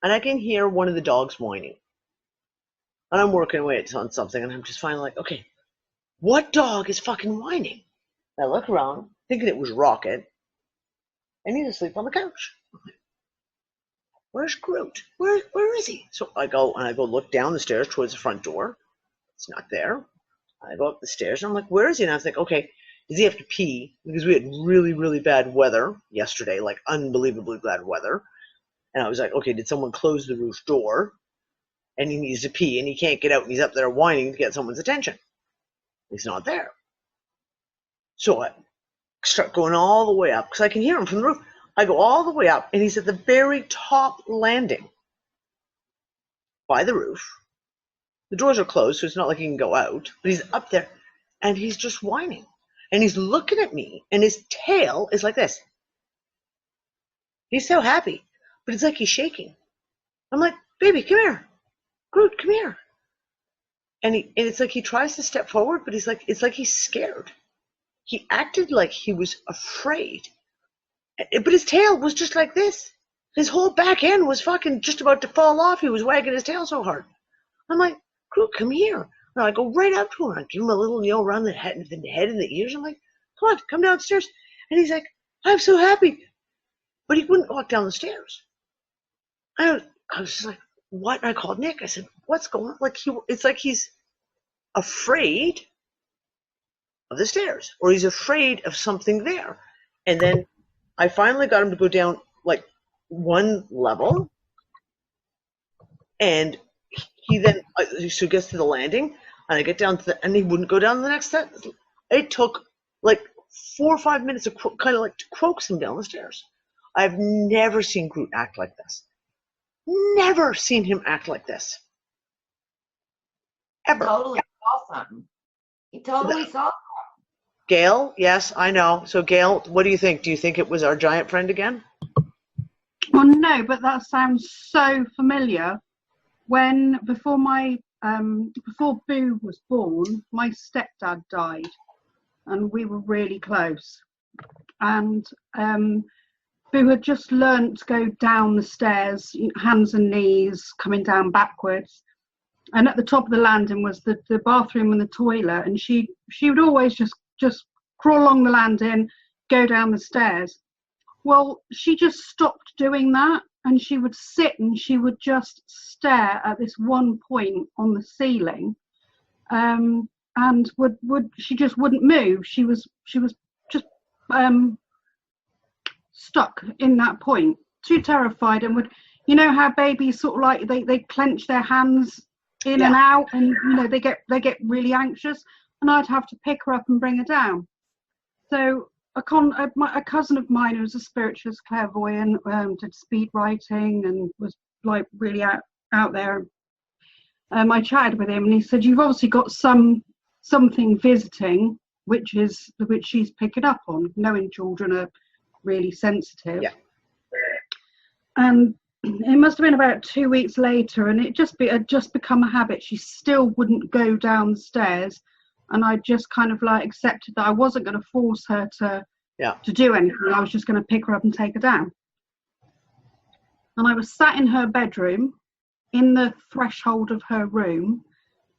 and I can hear one of the dogs whining. And I'm working away on something, and I'm just finally like, okay, what dog is fucking whining? And I look around, thinking it was Rocket, and he's asleep on the couch. I'm like, where's Groot? Where is he? So I go look down the stairs towards the front door. It's not there. I go up the stairs, and I'm like, where is he? And I was like, okay, does he have to pee? Because we had really, really bad weather yesterday, like unbelievably bad weather. And I was like, okay, did someone close the roof door? And he needs to pee, and he can't get out, and he's up there whining to get someone's attention. He's not there. So I start going all the way up, because I can hear him from the roof. I go all the way up, and he's at the very top landing by the roof. The doors are closed, so it's not like he can go out. But he's up there, and he's just whining. And he's looking at me, and his tail is like this. He's so happy, but it's like he's shaking. I'm like, baby, come here. Groot, come here. And it's like he tries to step forward, but it's like he's scared. He acted like he was afraid. But his tail was just like this. His whole back end was fucking just about to fall off. He was wagging his tail so hard. I'm like, Groot, come here. And I go right up to him. I give him a little, around the head and the ears. I'm like, come on, come downstairs. And he's like, I'm so happy. But he wouldn't walk down the stairs. I was just like, what? And I called Nick. I said, what's going on? Like, it's like he's afraid of the stairs, or he's afraid of something there. And then I finally got him to go down like one level, and he then so gets to the landing, and I get down to and he wouldn't go down the next step. It took like 4 or 5 minutes of kind of like to coax him down the stairs. I've never seen Groot act like this. Never seen him act like this. Ever. Totally saw something. He totally saw something. Gail, yes, I know. So Gail, what do you think? Do you think it was our giant friend again? Well, no, but that sounds so familiar. Before Boo was born, my stepdad died, and we were really close. And Boo had just learnt to go down the stairs, hands and knees, coming down backwards. And at the top of the landing was the bathroom and the toilet, and she would always just crawl along the landing, go down the stairs. Well, she just stopped doing that, and she would sit and she would just stare at this one point on the ceiling, and she just wouldn't move. She was just stuck in that point, too terrified, and would, how babies sort of like they clench their hands in and out, and they get really anxious, and I'd have to pick her up and bring her down. So a cousin of mine who was a spiritualist clairvoyant, did speed writing and was like really out there. I chatted with him, and he said, you've obviously got something visiting, which she's picking up on, knowing children are really sensitive. Yeah. And it must have been about 2 weeks later, and it had just become a habit. She still wouldn't go down the stairs, and I just kind of like accepted that I wasn't going to force her to do anything. I was just going to pick her up and take her down. And I was sat in her bedroom, in the threshold of her room,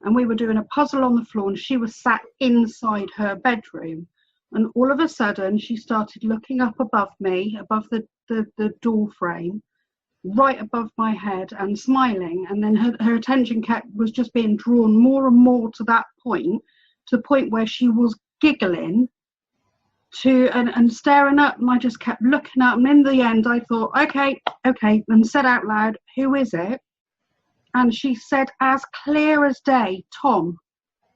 and we were doing a puzzle on the floor, and she was sat inside her bedroom. And all of a sudden, she started looking up above me, above the door frame, right above my head, and smiling. And then her attention was just being drawn more and more to that point, to the point where she was giggling and staring up, and I just kept looking up. And in the end, I thought, okay, and said out loud, who is it? And she said, as clear as day, Tom,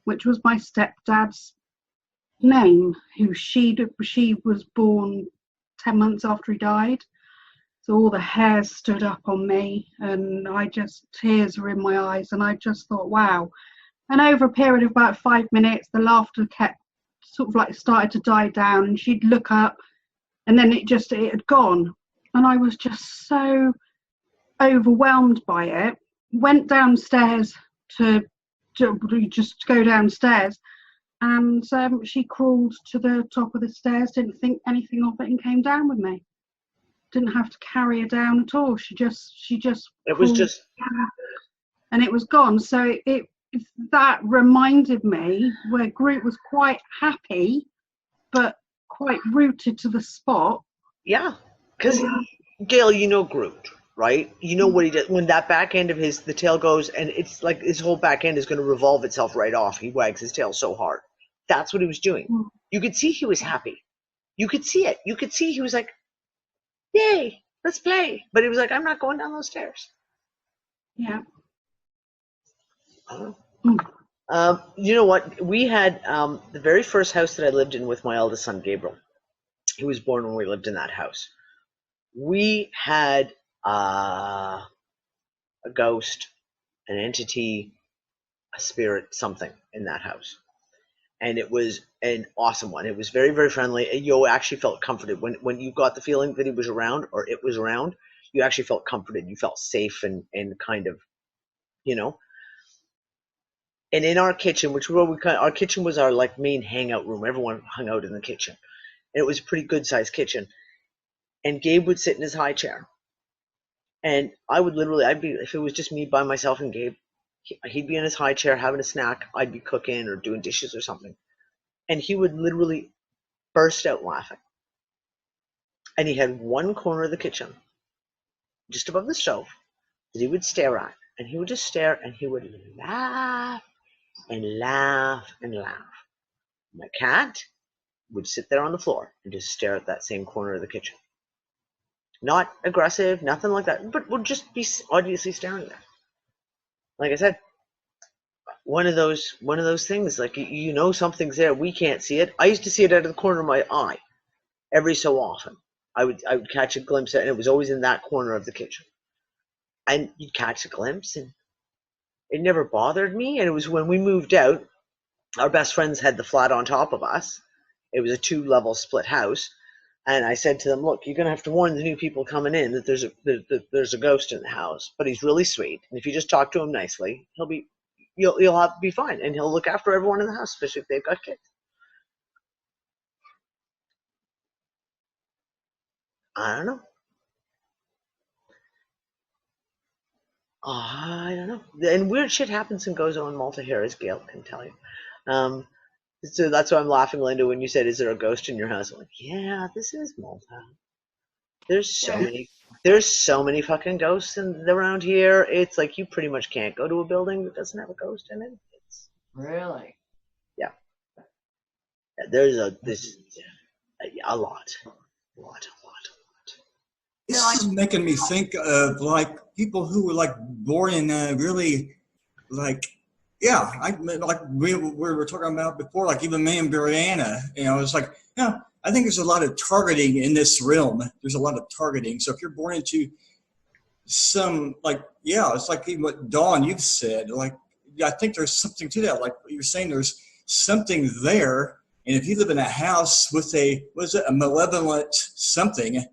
which was my stepdad's name, who she was born 10 months after he died. So all the hairs stood up on me, and tears were in my eyes, and I just thought, wow. And over a period of about 5 minutes, the laughter kept sort of like started to die down, and she'd look up, and then it had gone. And I was just so overwhelmed by it. Went downstairs to just go downstairs, and she crawled to the top of the stairs, didn't think anything of it, and came down with me. Didn't have to carry her down at all. She just it was just down, and it was gone. So that reminded me where Groot was quite happy, but quite rooted to the spot. Yeah, because Gail, Groot, right? You know what he does when that back end of the tail goes, and it's like his whole back end is going to revolve itself right off. He wags his tail so hard. That's what he was doing. You could see he was happy. You could see it. You could see he was like, yay, let's play. But he was like, I'm not going down those stairs. Yeah. You know what? We had the very first house that I lived in with my eldest son, Gabriel. He was born when we lived in that house. We had a ghost, an entity, a spirit, something in that house. And it was an awesome one. It was very, very friendly. You actually felt comforted. When you got the feeling that he was around, or it was around, you actually felt comforted. You felt safe and kind of, And in our kitchen, our kitchen was our like main hangout room. Everyone hung out in the kitchen. And it was a pretty good sized kitchen. And Gabe would sit in his high chair. And I would if it was just me by myself and Gabe, He'd be in his high chair having a snack. I'd be cooking or doing dishes or something. And he would literally burst out laughing. And he had one corner of the kitchen, just above the stove, that he would stare at. And he would just stare and he would laugh and laugh and laugh. My cat would sit there on the floor and just stare at that same corner of the kitchen. Not aggressive, nothing like that, but would just be obviously staring there. Like I said, one of those things, like you know something's there, we can't see it. I used to see it out of the corner of my eye every so often. I would catch a glimpse of it, and it was always in that corner of the kitchen. And you'd catch a glimpse, and it never bothered me. And it was when we moved out, our best friends had the flat on top of us. It was a 2-level split house. And I said to them, look, you're going to have to warn the new people coming in that there's a ghost in the house. But he's really sweet. And if you just talk to him nicely, you'll have to be fine. And he'll look after everyone in the house, especially if they've got kids. I don't know. I don't know. And weird shit happens and goes on in Malta here, as Gail can tell you. So that's why I'm laughing, Linda, when you said, is there a ghost in your house? I'm like, yeah, this is Malta. There's so many fucking ghosts around here. It's like you pretty much can't go to a building that doesn't have a ghost in it. Really? Yeah. There's a lot. This is making me think of like people who were like born in really like, yeah, like we were talking about before, like even me and Brianna, it's like, yeah, I think there's a lot of targeting in this realm. There's a lot of targeting. So if you're born into some, like, yeah, it's like even what Dawn, you've said, like, I think there's something to that. Like you're saying, there's something there. And if you live in a house with a malevolent something,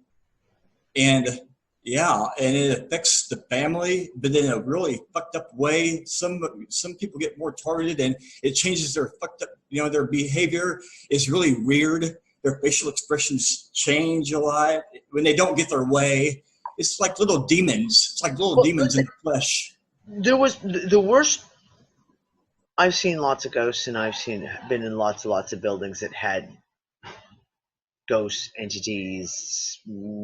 and yeah, and it affects the family, but in a really fucked up way. Some people get more targeted, and it changes their fucked up, their behavior is really weird. Their facial expressions change a lot when they don't get their way. It's like little demons. It's like little demons in the flesh. There was the worst. I've seen lots of ghosts, and been in lots of buildings that had ghosts, entities,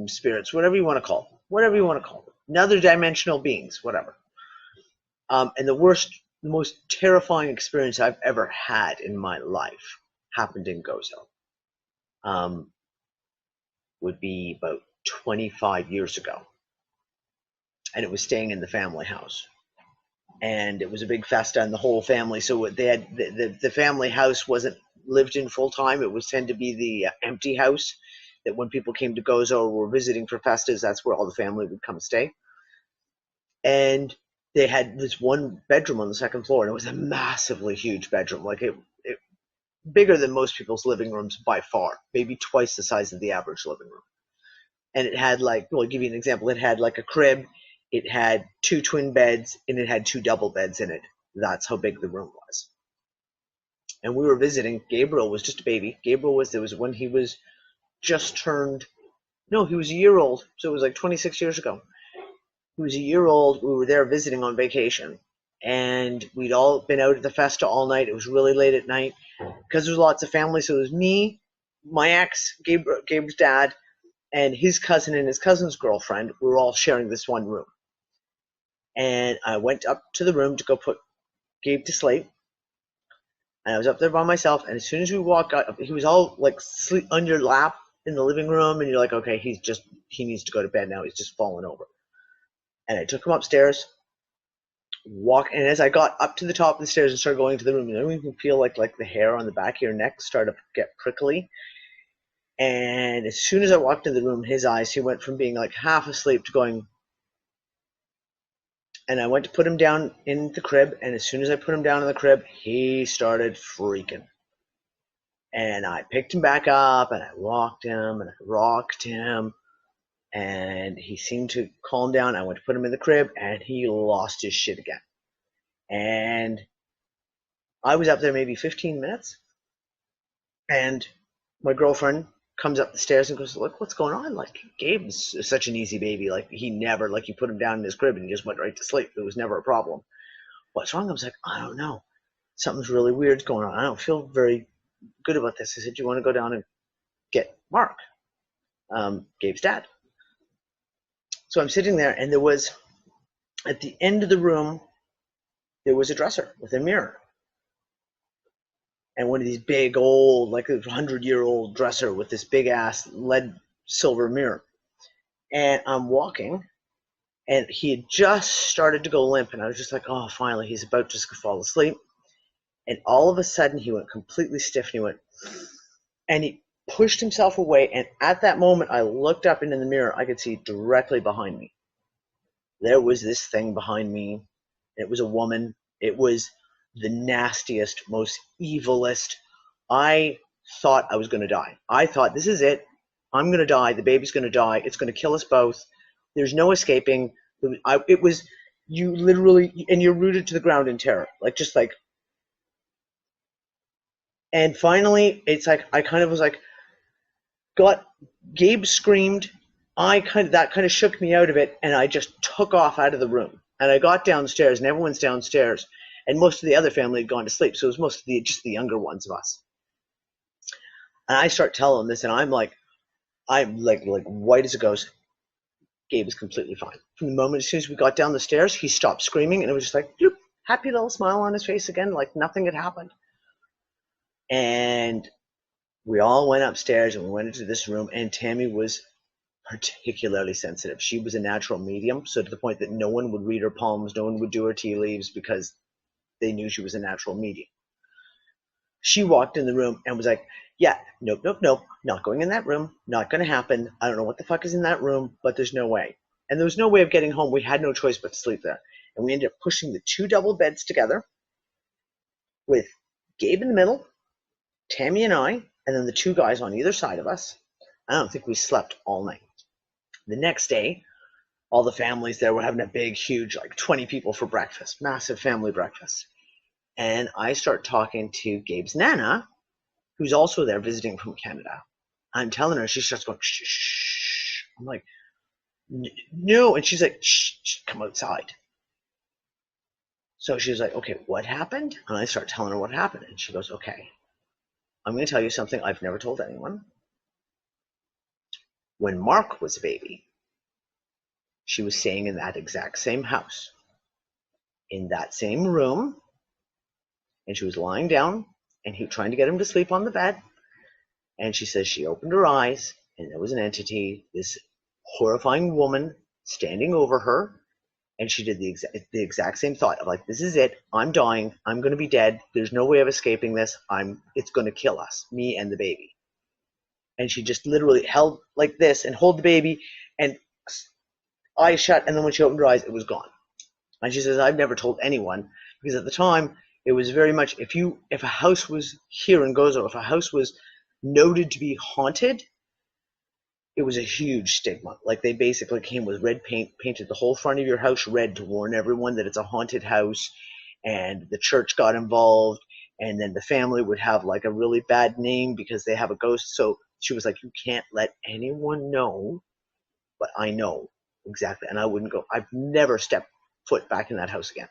spirits, whatever you want to call them, another dimensional beings, whatever. And the most terrifying experience I've ever had in my life happened in Gozo. Would be about 25 years ago, and it was staying in the family house, and it was a big festa, and the whole family. So they had the family house wasn't lived in full time. It was tend to be the empty house that when people came to Gozo or were visiting for festas, that's where all the family would come stay. And they had this one bedroom on the second floor, and it was a massively huge bedroom, like it bigger than most people's living rooms by far, maybe twice the size of the average living room. And it had I'll give you an example. It had like a crib, it had 2 twin beds, and it had 2 double beds in it. That's how big the room was. And we were visiting. Gabriel was just a baby. There was when he was just turned, no, he was a year old. So it was like 26 years ago. He was a year old. We were there visiting on vacation. And we'd all been out at the festa all night. It was really late at night because there was lots of family. So it was me, my ex, Gabe's dad, and his cousin and his cousin's girlfriend. We were all sharing this one room. And I went up to the room to go put Gabe to sleep. And I was up there by myself. And as soon as we walked out, he was all like sleep on your lap in the living room. And you're like, okay, he needs to go to bed now. He's just fallen over. And I took him upstairs. And as I got up to the top of the stairs and started going to the room, you can feel like the hair on the back of your neck start to get prickly. And as soon as I walked into the room, he went from being like half asleep to going. And I went to put him down in the crib, and as soon as I put him down in the crib, he started freaking. And I picked him back up, and I walked him, and I rocked him, and he seemed to calm down. I went to put him in the crib, and he lost his shit again. And I was up there maybe 15 minutes, and my girlfriend comes up the stairs and goes, look, what's going on? Like, Gabe's such an easy baby. Like, he never, you put him down in his crib and he just went right to sleep. It was never a problem. what's wrong? I was like, I don't know. Something's really weird's going on. I don't feel very good about this. I said, you want to go down and get Mark, Gabe's dad? So I'm sitting there, and there was, at the end of the room, there was a dresser with a mirror. And one of these big old, like a 100-year-old dresser with this big ass lead silver mirror. And I'm walking, and he had just started to go limp, and I was just like, oh, finally, he's about to fall asleep. And all of a sudden, he went completely stiff, and he went, and he pushed himself away. And at that moment, I looked up, and in the mirror, I could see directly behind me. There was this thing behind me. It was a woman. It was the nastiest, most evilest. I thought I was going to die. I thought, this is it. I'm going to die. The baby's going to die. It's going to kill us both. There's no escaping. It was you literally, and you're rooted to the ground in terror. Like, just like, and finally, it's like, I kind of was like, Gabe screamed. That kind of shook me out of it, and I just took off out of the room. And I got downstairs, and everyone's downstairs, and most of the other family had gone to sleep, so it was most of just the younger ones of us. And I start telling them this, and I'm like white as a ghost. Gabe is completely fine. From the moment, as soon as we got down the stairs, he stopped screaming, and it was just like, bloop, happy little smile on his face again, like nothing had happened. And we all went upstairs, and we went into this room, and Tammy was particularly sensitive. She was a natural medium, so to the point that no one would read her palms, no one would do her tea leaves, because they knew she was a natural medium. She walked in the room and was like, yeah, nope, not going in that room, not going to happen. I don't know what the fuck is in that room, but there's no way. And there was no way of getting home. We had no choice but to sleep there. And we ended up pushing the 2 double beds together with Gabe in the middle, Tammy and I, and then the 2 guys on either side of us. I don't think we slept all night. The next day, all the families there were having a big, huge, like 20 people for breakfast, massive family breakfast. And I start talking to Gabe's Nana, who's also there visiting from Canada. I'm telling her, she starts going, shh, shh. I'm like, no. And she's like, shh, come outside. So she was like, okay, what happened? And I start telling her what happened. And she goes, okay, I'm going to tell you something I've never told anyone. When Mark was a baby, she was staying in that exact same house, in that same room, and she was lying down, and he was trying to get him to sleep on the bed. And she says she opened her eyes, and there was an entity, this horrifying woman, standing over her, and she did the exact same thought of like, this is it. I'm dying. I'm going to be dead. There's no way of escaping this. It's going to kill us, me and the baby. And she just literally held like this and hold the baby, and eyes shut, and then when she opened her eyes, it was gone. And she says, I've never told anyone, because at the time, it was very much, if a house was here in Gozo, if a house was noted to be haunted, it was a huge stigma. Like, they basically came with red paint, painted the whole front of your house red to warn everyone that it's a haunted house, and the church got involved, and then the family would have like a really bad name because they have a ghost. So she was like, you can't let anyone know, but I know exactly. And I wouldn't go. I've never stepped foot back in that house again.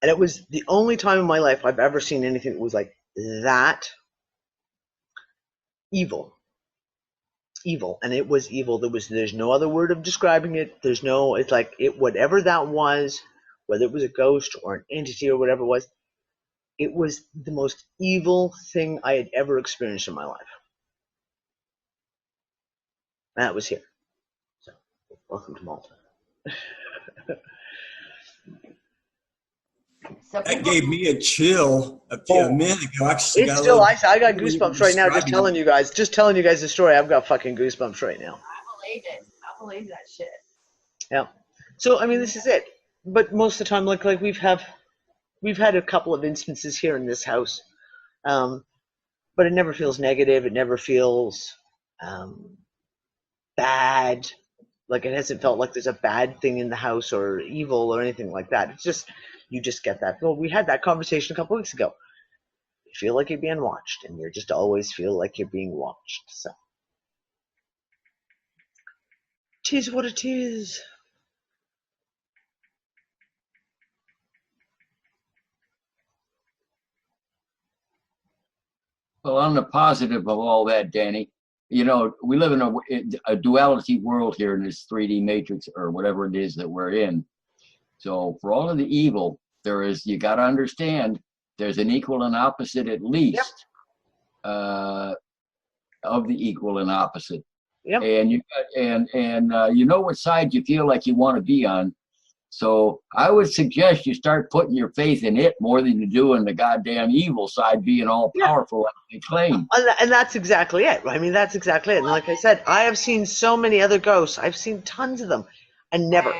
And it was the only time in my life I've ever seen anything that was like that evil. And it was evil. There's no other word of describing it. It's like whatever that was, whether it was a ghost or an entity or whatever it was the most evil thing I had ever experienced in my life. And that was here. So, welcome to Malta. So That gave me a chill a minute ago. I got goosebumps right now just telling you guys the story. I've got fucking goosebumps right now. I believe it. I believe that shit. Yeah. So I mean, this is it. But most of the time, like we've had a couple of instances here in this house, but it never feels negative. It never feels bad. Like, it hasn't felt like there's a bad thing in the house or evil or anything like that. It's just, you just get that. Well, we had that conversation a couple weeks ago. You feel like you're being watched, and you just always feel like you're being watched. So, 'tis what it is. Well, on the positive of all that, Danny, you know, we live in a duality world here in this 3D matrix or whatever it is that we're in. So for all of the evil, you got to understand, there's an equal and opposite at least, of the equal and opposite. Yep. And you know what side you feel like you want to be on. So I would suggest you start putting your faith in it more than you do in the goddamn evil side being all powerful like they claim. And that's exactly it. I mean, that's exactly it. And like I said, I have seen so many other ghosts. I've seen tons of them, and never.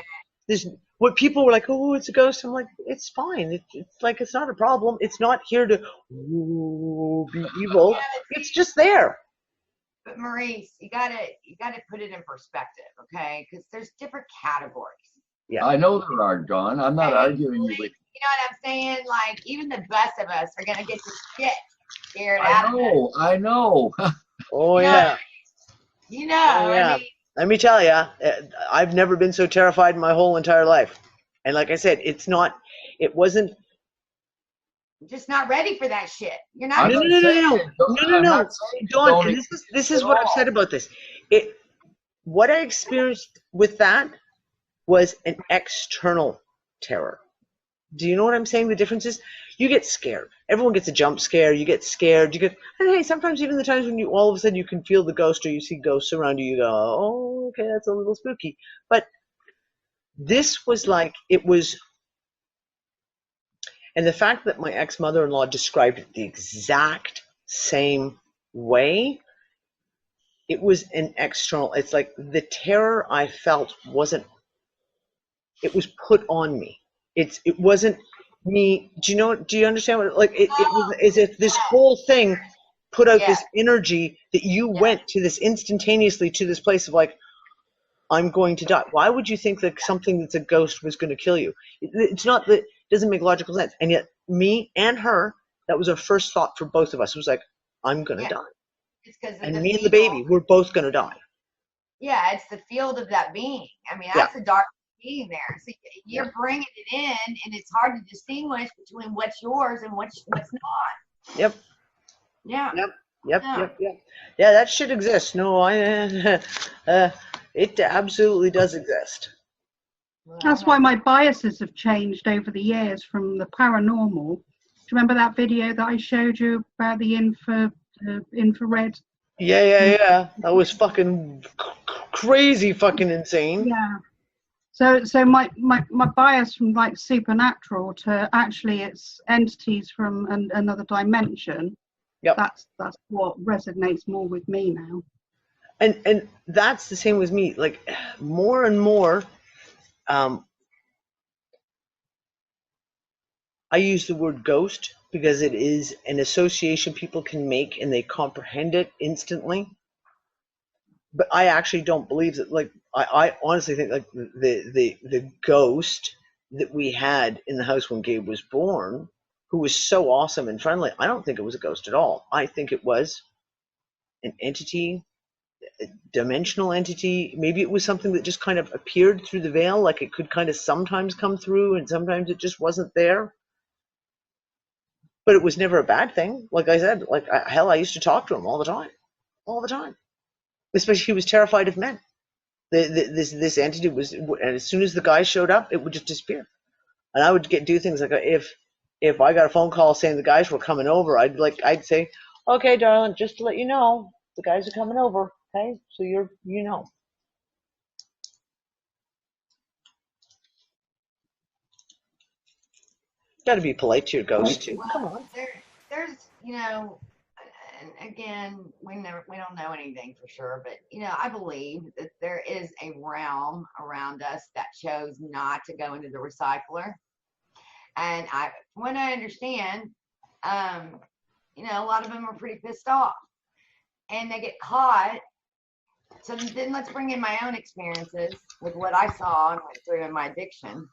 There's what people were like, oh, it's a ghost. I'm like, it's fine. It's like, it's not a problem. It's not here to be evil. It's just there. But Maurice, you gotta put it in perspective, okay? Because there's different categories. Yeah. I know there are, John. I'm not arguing with you. You know what I'm saying? Like, even the best of us are gonna get the shit scared out of us. I know. Oh, You know, yeah. You know, Oh, yeah. I mean, Let me tell you, I've never been so terrified in my whole entire life. And like I said, it wasn't. I'm just not ready for that shit. You're not. No. Dawn, and this is what I've said about this. What I experienced with that was an external terror. Do you know what I'm saying? The difference is you get scared. Everyone gets a jump scare. You get scared. And hey, sometimes even the times when you all of a sudden you can feel the ghost or you see ghosts around you, you go, oh, okay, that's a little spooky. But this was like, it was, and the fact that my ex-mother-in-law described it the exact same way, it was an external, it's like the terror I felt wasn't, it was put on me. It wasn't me. Do you understand what, like, it was as if this whole thing put out this energy that you went to this instantaneously to this place of like, I'm going to die. Why would you think that something that's a ghost was going to kill you? It's not that, it doesn't make logical sense. And yet me and her, that was our first thought for both of us. It was like, I'm going to die. It's 'cause of and the me and field. the baby, we're both going to die. Yeah, it's the field of that being. I mean, that's a dark being there. So you're bringing it in, and it's hard to distinguish between what's yours and what's not. Yep. Yeah. Yep. Yeah, that shit exists. No, it absolutely does exist. That's why my biases have changed over the years from the paranormal. Do you remember that video that I showed you about the infrared? Yeah. That was fucking crazy, fucking insane. Yeah. So my bias from like supernatural to actually it's entities from another dimension. Yep. That's what resonates more with me now. And that's the same with me. Like more and more, I use the word ghost because it is an association people can make and they comprehend it instantly. But I actually don't believe that. Like I honestly think like the ghost that we had in the house when Gabe was born, who was so awesome and friendly, I don't think it was a ghost at all. I think it was an entity, a dimensional entity. Maybe it was something that just kind of appeared through the veil, like it could kind of sometimes come through and sometimes it just wasn't there. But it was never a bad thing. Like I said, like hell, I used to talk to him all the time. Especially he was terrified of men. This entity was, and as soon as the guy showed up, it would just disappear. And I would do things like if I got a phone call saying the guys were coming over, I'd say, okay, darling, just to let you know, the guys are coming over. Okay, so you know. Got to be polite to your ghost too. Come on. There's, and again, we don't know anything for sure, but I believe that there is a realm around us that chose not to go into the recycler. And when I understand, a lot of them are pretty pissed off, and they get caught. So then let's bring in my own experiences with what I saw and went through in my addiction.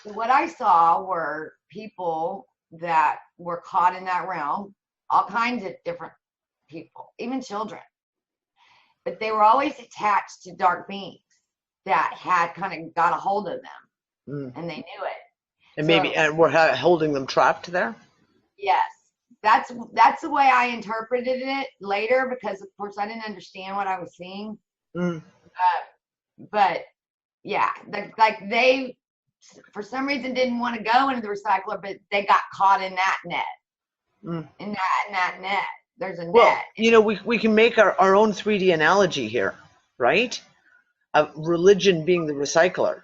So what I saw were people that were caught in that realm, all kinds of different people, even children. But they were always attached to dark beings that had kind of got a hold of them, and they knew it. And we're holding them trapped there? Yes. that's the way I interpreted it later, because of course I didn't understand what I was seeing. Mm. But yeah, like they for some reason didn't want to go into the recycler, but they got caught in that net. Mm. In that net. There's a Well, net. you know, we can make our own 3D analogy here, right? Of religion being the recycler.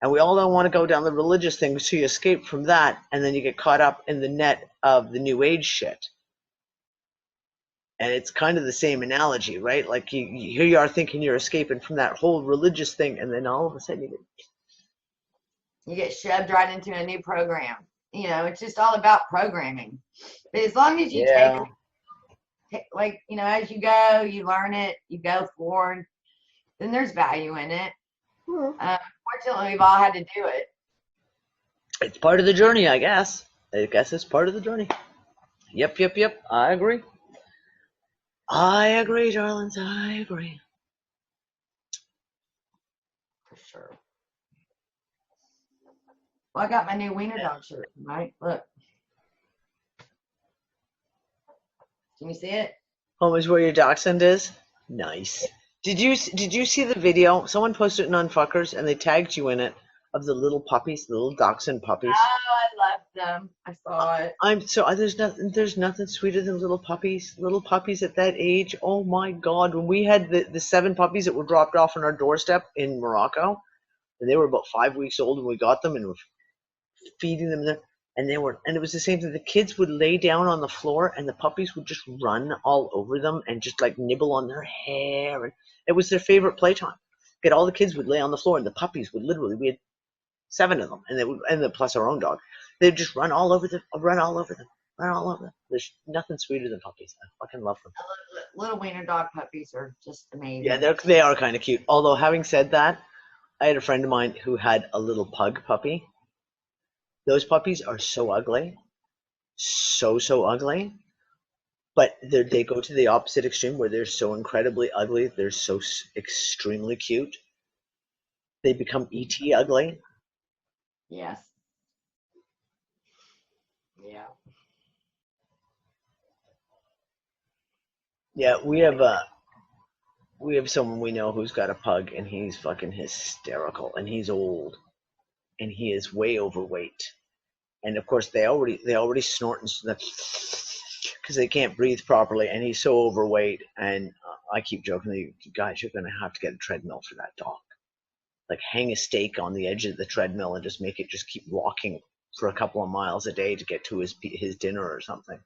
And we all don't want to go down the religious thing, so you escape from that, and then you get caught up in the net of the new age shit. And it's kind of the same analogy, right? Like here you are thinking you're escaping from that whole religious thing, and then all of a sudden You get shoved right into a new program. You know, it's just all about programming. But as long as you take, like, you know, as you go, you learn it, you go forward, then there's value in it. Fortunately, we've all had to do it. it's part of the journey, I guess. I guess it's part of the journey. Yep. I agree. I agree, darlings. I agree. For sure. Well, I got my new wiener dog shirt, right? Look. Can you see it? Home is where your dachshund is? Nice. Did you see the video? Someone posted it on UnFuckers, and they tagged you in it, of the little puppies, the little dachshund puppies. Oh, I love them. I saw it. There's nothing sweeter than little puppies. Little puppies at that age. Oh my God. When we had the 7 puppies that were dropped off on our doorstep in Morocco, and they were about 5 weeks old when we got them, and were feeding them there. And it was the same thing. The kids would lay down on the floor, and the puppies would just run all over them and just like nibble on their hair. And it was their favorite playtime. All the kids would lay on the floor, and the puppies would literally. We had 7 of them, and plus our own dog. They'd just run all over them. There's nothing sweeter than puppies. I fucking love them. Little wiener dog puppies are just amazing. Yeah, they are kind of cute. Although having said that, I had a friend of mine who had a little pug puppy. Those puppies are so ugly, so ugly, but they go to the opposite extreme where they're so incredibly ugly. They're so extremely cute. They become E.T. ugly. Yes. Yeah. Yeah, we have someone we know who's got a pug, and he's fucking hysterical, and he's old, and he is way overweight. And of course they already snort and because they can't breathe properly, and he's so overweight. And I keep joking, you guys, you're gonna have to get a treadmill for that dog. Like hang a stake on the edge of the treadmill and just make it just keep walking for a couple of miles a day to get to his dinner or something.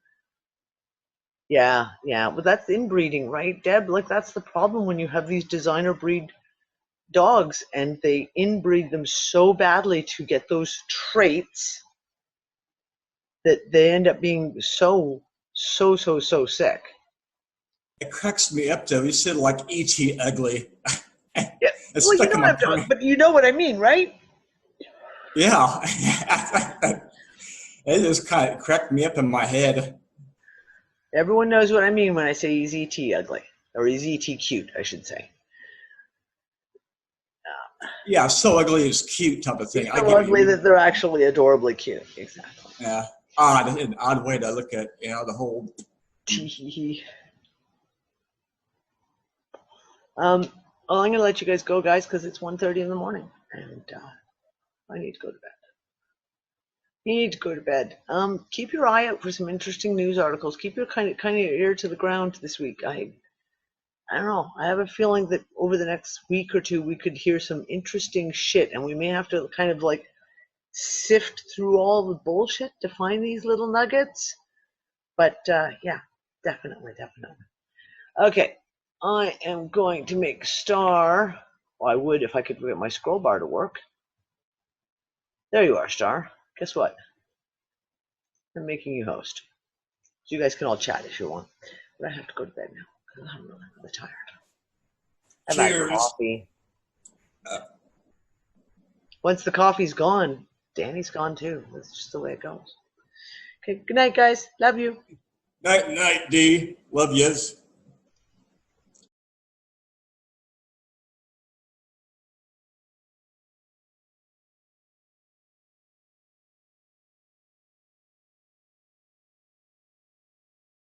Yeah, but that's inbreeding, right, Deb? Like that's the problem when you have these designer breed dogs, and they inbreed them so badly to get those traits that they end up being so sick. It cracks me up though. You said like E.T. ugly. Yeah. Well, but you know what I mean, right? Yeah. It just kind of cracked me up in my head. Everyone knows what I mean when I say he's E.T. ugly, or he's E.T. cute, I should say. Yeah, so ugly is cute type of thing. So ugly that they're actually adorably cute. Exactly. Yeah, an odd way to look at the whole. Well, I'm gonna let you guys go, guys, because it's 1:30 in the morning, and I need to go to bed. You need to go to bed. Keep your eye out for some interesting news articles. Keep your kind of your ear to the ground this week. I don't know. I have a feeling that over the next week or two we could hear some interesting shit, and we may have to kind of like sift through all the bullshit to find these little nuggets. But yeah, definitely. Okay, I am going to make Star. Well, I would if I could get my scroll bar to work. There you are, Star. Guess what? I'm making you host. So you guys can all chat if you want. But I have to go to bed now because I'm really tired. I've had coffee. Once the coffee's gone, Danny's gone too. That's just the way it goes. Okay, good night, guys. Love you. Night, D. Love yous.